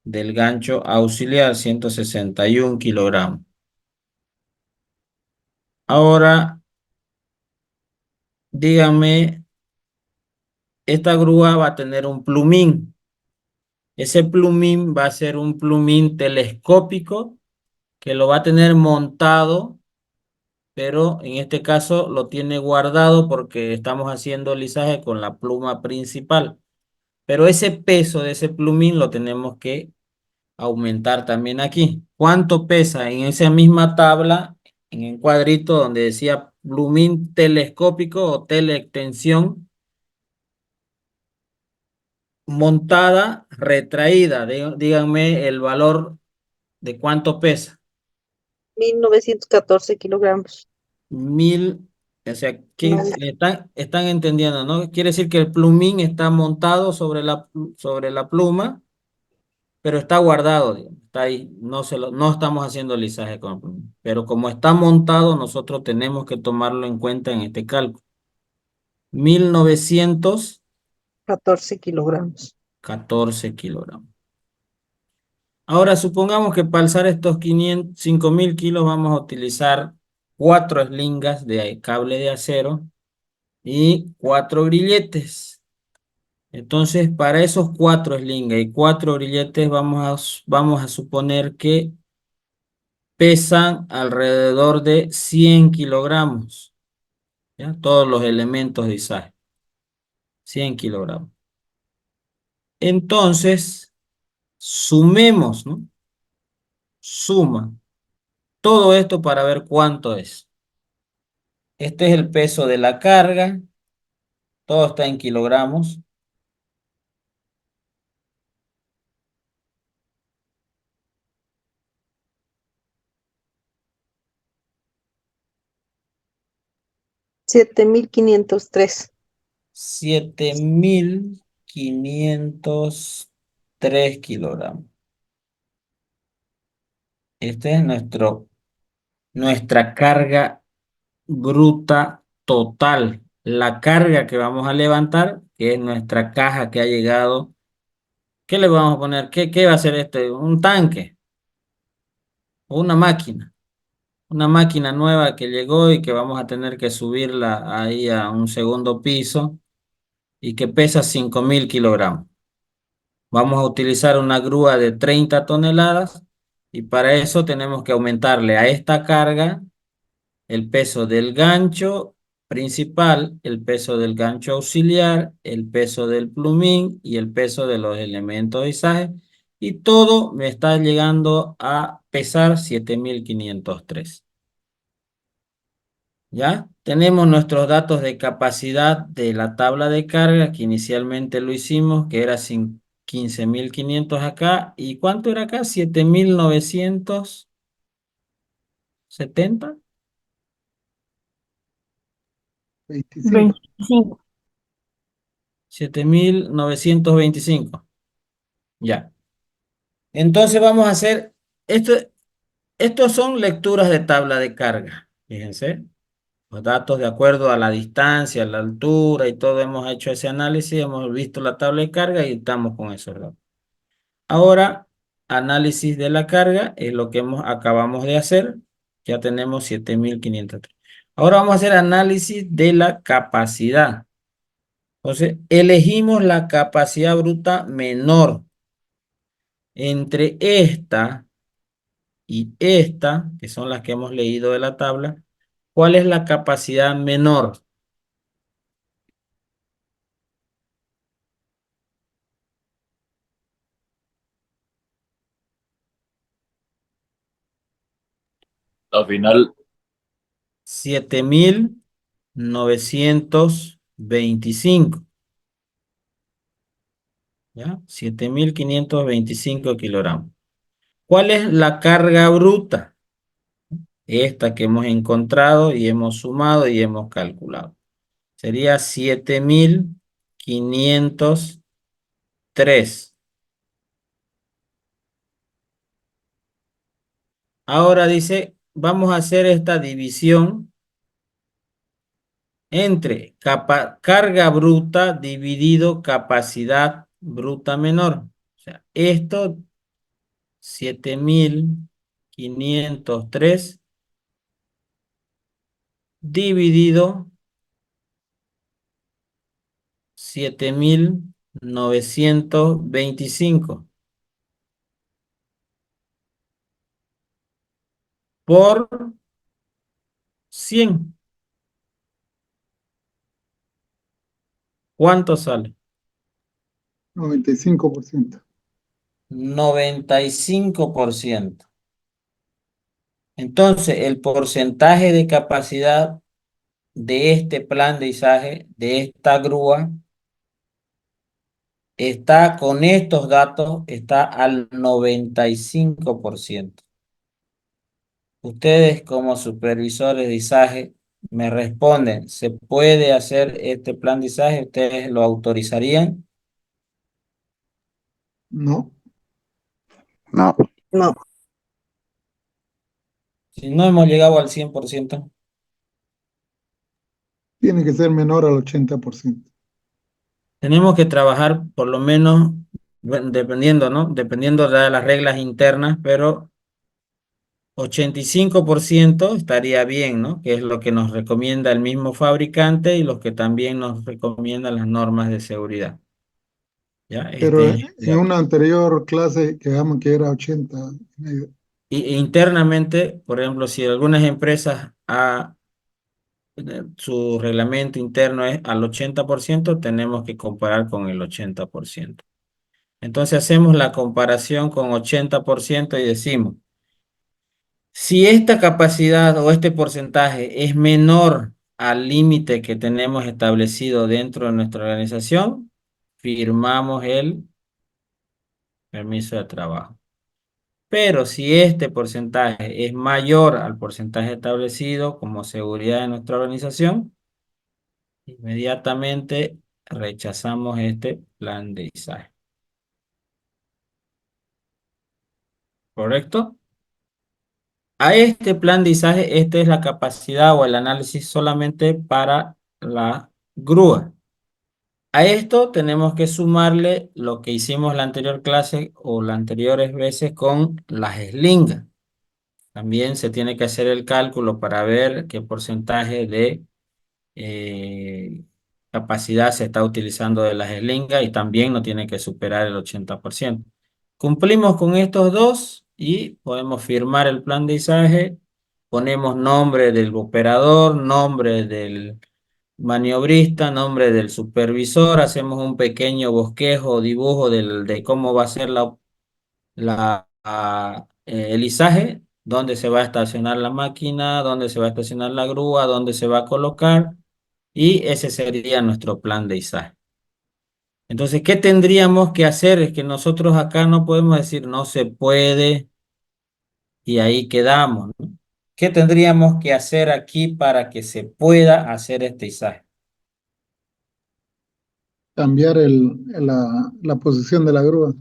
del gancho auxiliar, 161 kilogramos. Ahora, dígame, esta grúa va a tener un plumín. Ese plumín va a ser un plumín telescópico que lo va a tener montado, pero en este caso lo tiene guardado porque estamos haciendo lisaje con la pluma principal. Pero ese peso de ese plumín lo tenemos que aumentar también aquí. ¿Cuánto pesa en esa misma tabla, en el cuadrito donde decía plumín telescópico o teleextensión montada, retraída? Díganme el valor de cuánto pesa. 1914 kilogramos. 1.000, o sea, ¿qué Vale. están entendiendo, no? Quiere decir que el plumín está montado sobre la pluma, pero está guardado, digamos, está ahí, no estamos haciendo lisaje con el plumín. Pero como está montado, nosotros tenemos que tomarlo en cuenta en este cálculo. 1914 14 kilogramos. kilogramos. Ahora supongamos que para alzar estos 5.000 kilos vamos a utilizar 4 eslingas de cable de acero y 4 grilletes. Entonces, para esos 4 eslingas y 4 grilletes vamos a suponer que pesan alrededor de 100 kilogramos, ¿ya? Todos los elementos de izaje, 100 kilogramos. Entonces, sumemos, ¿no? Suma todo esto para ver cuánto es. Este es el peso de la carga, todo está en kilogramos. 7.503. 7.503 kilogramos. Este es nuestra carga bruta total. La carga que vamos a levantar, que es nuestra caja que ha llegado. ¿Qué le vamos a poner? ¿Qué va a ser este? ¿Un tanque o una máquina? Una máquina nueva que llegó y que vamos a tener que subirla ahí a un segundo piso y que pesa 5.000 kilogramos. Vamos a utilizar una grúa de 30 toneladas y para eso tenemos que aumentarle a esta carga el peso del gancho principal, el peso del gancho auxiliar, el peso del plumín y el peso de los elementos de izaje. Y todo me está llegando a pesar 7.503. ¿Ya? Tenemos nuestros datos de capacidad de la tabla de carga que inicialmente lo hicimos, que era 15.500 acá. ¿Y cuánto era acá? 7.970. 25. 25. 7.925. Ya. Entonces vamos a hacer, esto, estos son lecturas de tabla de carga. Fíjense, los datos de acuerdo a la distancia, a la altura y todo, hemos hecho ese análisis, hemos visto la tabla de carga y estamos con eso, ¿verdad? Ahora, análisis de la carga es lo que acabamos de hacer. Ya tenemos 7.503. Ahora vamos a hacer análisis de la capacidad. Entonces, elegimos la capacidad bruta menor entre esta y esta, que son las que hemos leído de la tabla. ¿Cuál es la capacidad menor? Al final, 7.925. ¿Ya? 7.525 kilogramos. ¿Cuál es la carga bruta? Esta que hemos encontrado y hemos sumado y hemos calculado. Sería 7.503. Ahora dice, vamos a hacer esta división entre carga bruta dividido capacidad bruta menor. O sea, esto 7.503 dividido 7.925 por 100. ¿Cuánto sale? 95%. 95%. Entonces, el porcentaje de capacidad de este plan de izaje, de esta grúa, está con estos datos, está al 95%. Ustedes como supervisores de izaje me responden, ¿se puede hacer este plan de izaje? ¿Ustedes lo autorizarían? No, No, No. Si no hemos llegado al 100%. tiene que ser menor al 80%. Tenemos que trabajar por lo menos, bueno, dependiendo, ¿no? Dependiendo de las reglas internas, pero 85% estaría bien, ¿no? Que es lo que nos recomienda el mismo fabricante y los que también nos recomiendan las normas de seguridad. ¿Ya? Pero Este, en una anterior clase quedamos que era 80. internamente, por ejemplo, si algunas empresas su reglamento interno es al 80%, tenemos que comparar con el 80%. Entonces hacemos la comparación con 80% y decimos, si esta capacidad o este porcentaje es menor al límite que tenemos establecido dentro de nuestra organización, firmamos el permiso de trabajo. Pero si este porcentaje es mayor al porcentaje establecido como seguridad de nuestra organización, inmediatamente rechazamos este plan de izaje. ¿Correcto? A este plan de izaje, esta es la capacidad o el análisis solamente para la grúa. A esto tenemos que sumarle lo que hicimos la anterior clase o las anteriores veces con las eslingas. También se tiene que hacer el cálculo para ver qué porcentaje de capacidad se está utilizando de las eslingas y también no tiene que superar el 80%. Cumplimos con estos dos y podemos firmar el plan de izaje. Ponemos nombre del operador, nombre del maniobrista, nombre del supervisor, hacemos un pequeño bosquejo o dibujo de cómo va a ser el izaje, dónde se va a estacionar la máquina, dónde se va a estacionar la grúa, dónde se va a colocar, y ese sería nuestro plan de izaje. Entonces, ¿qué tendríamos que hacer? Es que nosotros acá no podemos decir no se puede y ahí quedamos, ¿no? ¿Qué tendríamos que hacer aquí para que se pueda hacer este izaje? Cambiar la posición de la grúa.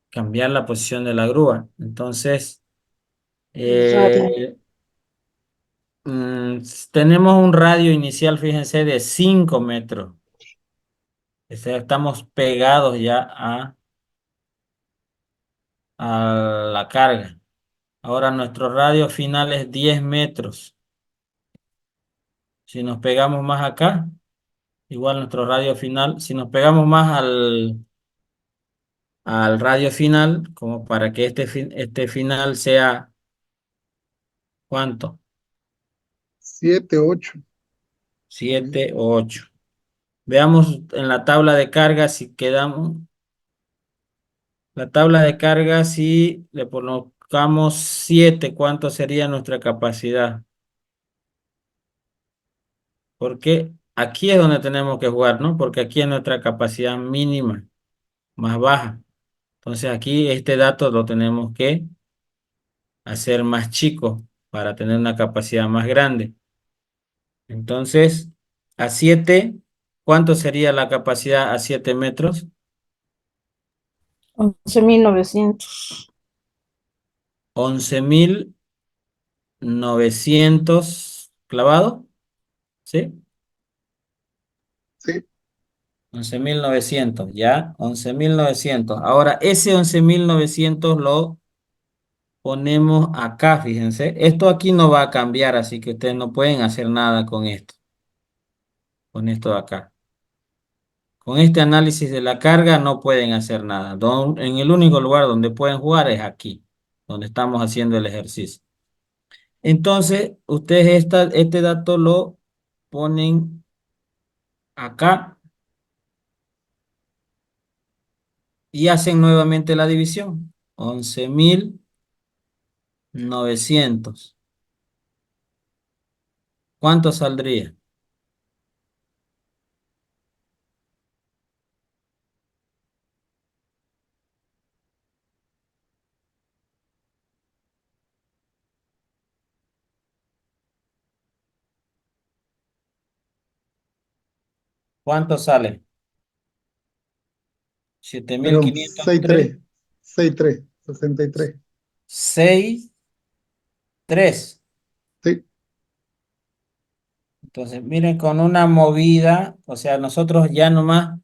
Cambiar la posición de la grúa. Entonces, El radio. mm, tenemos un radio inicial, fíjense, de 5 metros. O sea, estamos pegados ya a la carga. Ahora nuestro radio final es 10 metros. Si nos pegamos más acá, igual nuestro radio final, si nos pegamos más al radio final, como para que este final sea, ¿cuánto? 7, 8. Por ahí. 7 o 8. Veamos en la tabla de carga si quedamos. La tabla de carga, si le colocamos 7, ¿cuánto sería nuestra capacidad? Porque aquí es donde tenemos que jugar, ¿no? Porque aquí es nuestra capacidad mínima, más baja. Entonces aquí este dato lo tenemos que hacer más chico para tener una capacidad más grande. Entonces, a 7, ¿cuánto sería la capacidad a 7 metros? 11.900. 11.900 clavado, ¿sí? Sí, 11.900, ya, 11.900. Ahora, ese 11.900 lo ponemos acá, fíjense. Esto aquí no va a cambiar, así que ustedes no pueden hacer nada con esto de acá. Con este análisis de la carga no pueden hacer nada. En el único lugar donde pueden jugar es aquí, donde estamos haciendo el ejercicio. Entonces, ustedes este dato lo ponen acá y hacen nuevamente la división. 11.900. ¿Cuánto saldría? ¿Cuánto sale? Siete mil fueron quinientos 6, tres 3. 6, 3. 63. 6 3. Sí, Entonces, miren, con una movida, o sea, nosotros ya nomás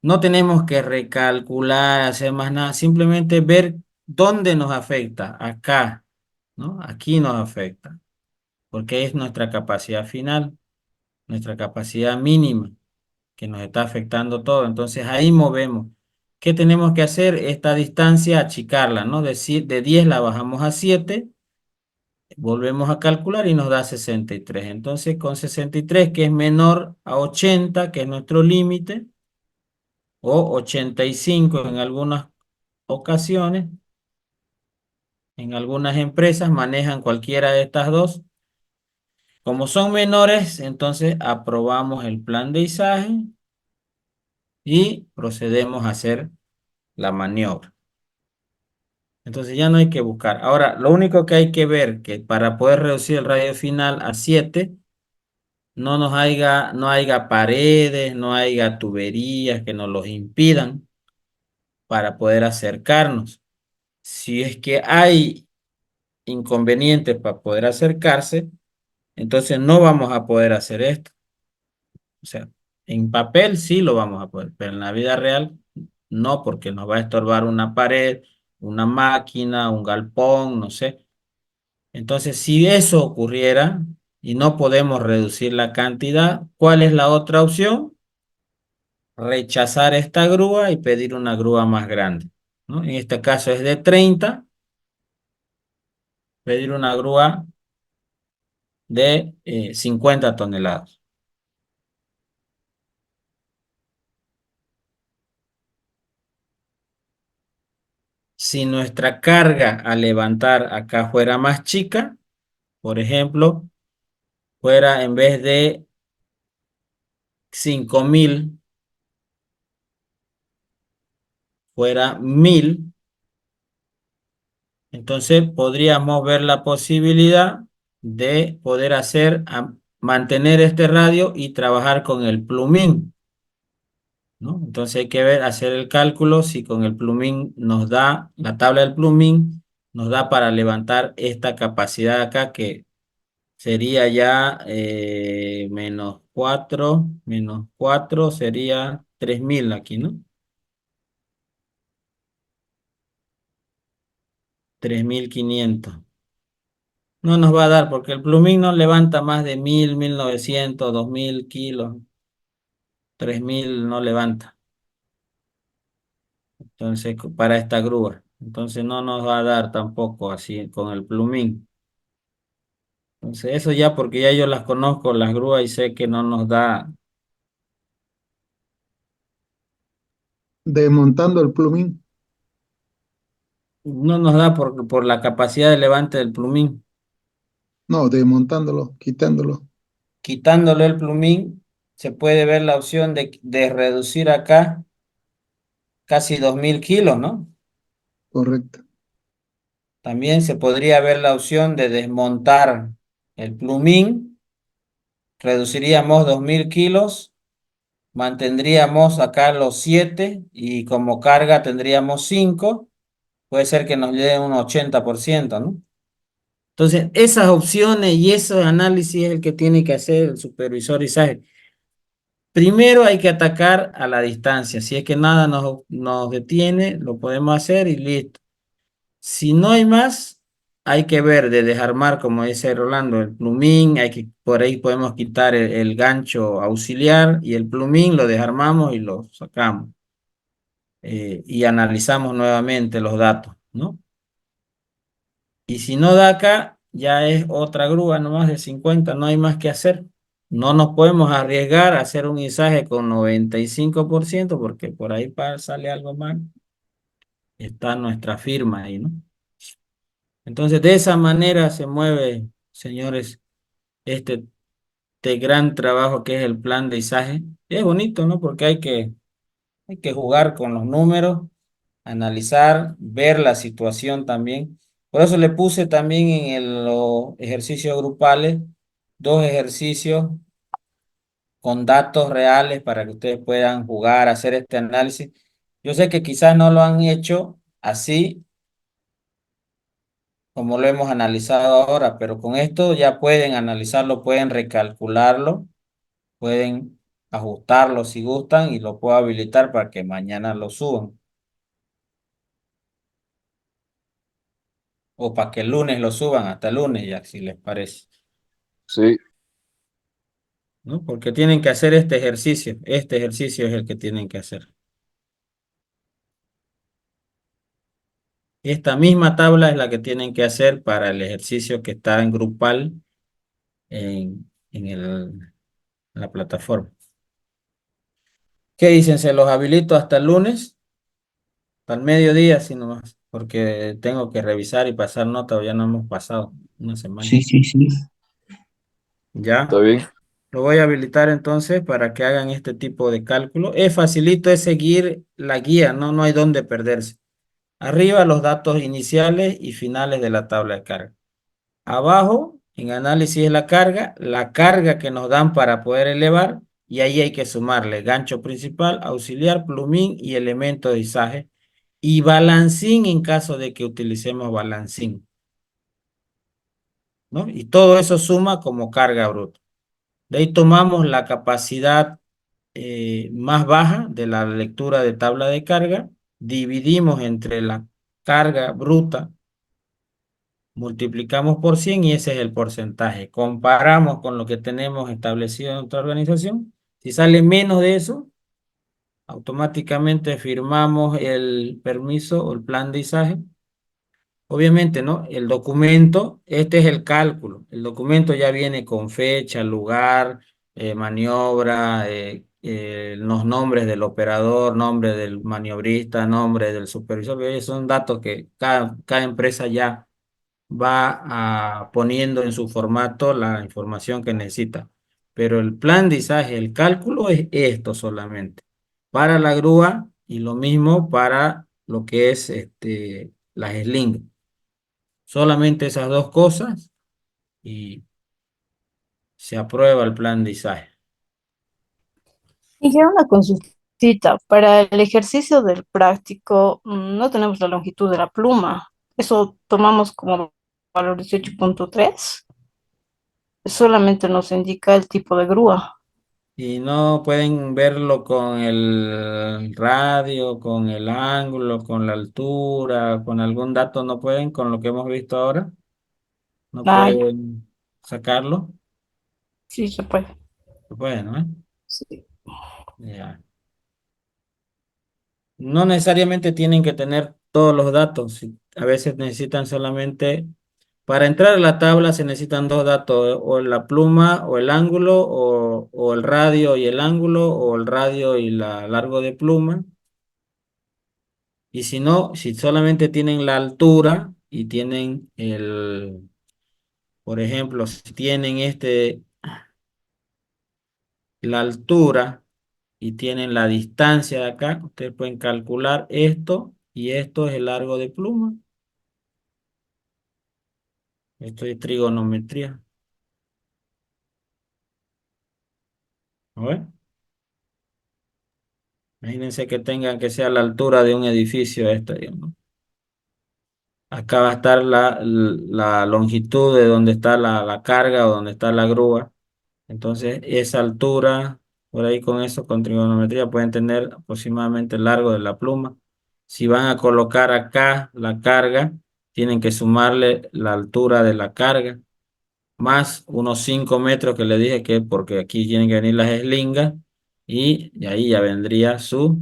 no tenemos que recalcular, hacer más nada, simplemente ver dónde nos afecta, acá, ¿no? Aquí nos afecta, porque es nuestra capacidad final, nuestra capacidad mínima que nos está afectando todo. Entonces ahí movemos. ¿Qué tenemos que hacer? Esta distancia, achicarla, ¿no? De 10 la bajamos a 7, volvemos a calcular y nos da 63. Entonces con 63, que es menor a 80, que es nuestro límite, o 85 en algunas ocasiones, en algunas empresas manejan cualquiera de estas dos. Como son menores, entonces aprobamos el plan de izaje y procedemos a hacer la maniobra. Entonces ya no hay que buscar. Ahora, lo único que hay que ver que para poder reducir el radio final a 7, no haya paredes, no haya tuberías que nos los impidan para poder acercarnos. Si es que hay inconvenientes para poder acercarse, entonces no vamos a poder hacer esto. O sea, en papel sí lo vamos a poder, pero en la vida real no, porque nos va a estorbar una pared, una máquina, un galpón, no sé. Entonces, si eso ocurriera y no podemos reducir la cantidad, ¿cuál es la otra opción? Rechazar esta grúa y pedir una grúa más grande, ¿no? En este caso es de 30, pedir una grúa de 50 toneladas. Si nuestra carga al levantar acá fuera más chica, por ejemplo, fuera en vez de 5.000, fuera 1000, entonces podríamos ver la posibilidad de poder mantener este radio y trabajar con el plumín, ¿no? Entonces hay que ver, hacer el cálculo si con el plumín nos da, la tabla del plumín nos da para levantar esta capacidad acá que sería ya menos 4 sería 3000 aquí, ¿no? 3500. No nos va a dar porque el plumín no levanta más de 1900, 2000 kilos, 3000 no levanta. Entonces, para esta grúa. Entonces no nos va a dar tampoco así con el plumín. Entonces eso ya porque ya yo las conozco, las grúas, y sé que no nos da, Desmontando el plumín. no nos da por la capacidad de levante del plumín. No, desmontándolo, quitándolo. Quitándole el plumín, se puede ver la opción de reducir acá casi 2000 kilos, ¿no? Correcto. También se podría ver la opción de desmontar el plumín, reduciríamos 2000 kilos, mantendríamos acá los 7 y como carga tendríamos 5, puede ser que nos llegue un 80%, ¿no? Entonces, esas opciones y ese análisis es el que tiene que hacer el supervisor Isaje. Primero hay que atacar a la distancia. Si es que nada nos detiene, lo podemos hacer y listo. Si no hay más, hay que ver de desarmar, como dice Rolando, el plumín. Por ahí podemos quitar el gancho auxiliar y el plumín lo desarmamos y lo sacamos. Y analizamos nuevamente los datos, ¿no? Y si no da acá, ya es otra grúa nomás de 50, no hay más que hacer. No nos podemos arriesgar a hacer un izaje con 95% porque por ahí sale algo mal. Está nuestra firma ahí, ¿no? Entonces, de esa manera se mueve, señores, este, este gran trabajo que es el plan de izaje. Es bonito, ¿no? Porque hay que jugar con los números, analizar, ver la situación también. Por eso le puse también los ejercicios grupales, dos ejercicios con datos reales para que ustedes puedan jugar, hacer este análisis. Yo sé que quizás no lo han hecho así como lo hemos analizado ahora, pero con esto ya pueden analizarlo, pueden recalcularlo, pueden ajustarlo si gustan y lo puedo habilitar para que mañana lo suban o para que el lunes lo suban hasta el lunes ya, si les parece, Sí, ¿no? Porque tienen que hacer este ejercicio es el que tienen que hacer. Esta misma tabla es la que tienen que hacer para el ejercicio que está en grupal en la plataforma. ¿Qué dicen? ¿Se los habilito hasta el lunes? Al mediodía, sí nomás, porque tengo que revisar y pasar nota, ya no hemos pasado una semana. Sí, sí, sí. está Ya, bien. lo voy a habilitar entonces para que hagan este tipo de cálculo. Es facilito, es seguir la guía, no hay dónde perderse. Arriba los datos iniciales y finales de la tabla de carga. Abajo, en análisis de la carga que nos dan para poder elevar, y ahí hay que sumarle gancho principal, auxiliar, plumín y elemento de izaje, y balancín en caso de que utilicemos balancín, ¿no? Y todo eso suma como carga bruta. De ahí tomamos la capacidad más baja de la lectura de tabla de carga, dividimos entre la carga bruta, multiplicamos por 100 y ese es el porcentaje. Comparamos con lo que tenemos establecido en nuestra organización. Si sale menos de eso, automáticamente firmamos el permiso o el plan de izaje. Obviamente, ¿no? El documento, este es el cálculo. El documento ya viene con fecha, lugar, maniobra, los nombres del operador, nombre del maniobrista, nombre del supervisor. Son datos que cada empresa ya va poniendo en su formato la información que necesita. Pero el plan de izaje, el cálculo es esto solamente. Para la grúa Y lo mismo para lo que es las slings. Solamente esas dos cosas y se aprueba el plan de ISAE. Y ya una consultita. Para el ejercicio del práctico, no tenemos la longitud de la pluma. Eso tomamos como valor 18.3. Solamente nos indica el tipo de grúa. Y no pueden verlo con el radio, con el ángulo, con la altura, con algún dato, no pueden, con lo que hemos visto ahora, no Ay, pueden sacarlo. sí se puede. Bueno, ¿eh? Sí. Ya. No necesariamente tienen que tener todos los datos. A veces necesitan solamente, para entrar a la tabla se necesitan dos datos, o la pluma o el ángulo, o el radio y el ángulo, o el radio y la largo de pluma. Y si no, si solamente tienen la altura y tienen por ejemplo, si tienen la altura y tienen la distancia de acá, ustedes pueden calcular esto y esto es el largo de pluma. Esto es trigonometría. ¿No ve? Imagínense que tengan que sea la altura de un edificio esta, digamos. Acá va a estar la longitud de donde está la carga o donde está la grúa. Entonces, esa altura, por ahí con eso, con trigonometría, pueden tener aproximadamente el largo de la pluma. Si van a colocar acá la carga, tienen que sumarle la altura de la carga, más unos 5 metros que le dije que, porque aquí tienen que venir las eslingas, y ahí ya vendría su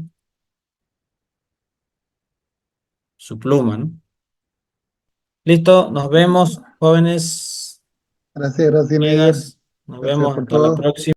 pluma, ¿no? Listo, nos vemos, jóvenes, Gracias, gracias, Neider. amigas, nos Gracias vemos por hasta la todo. próxima.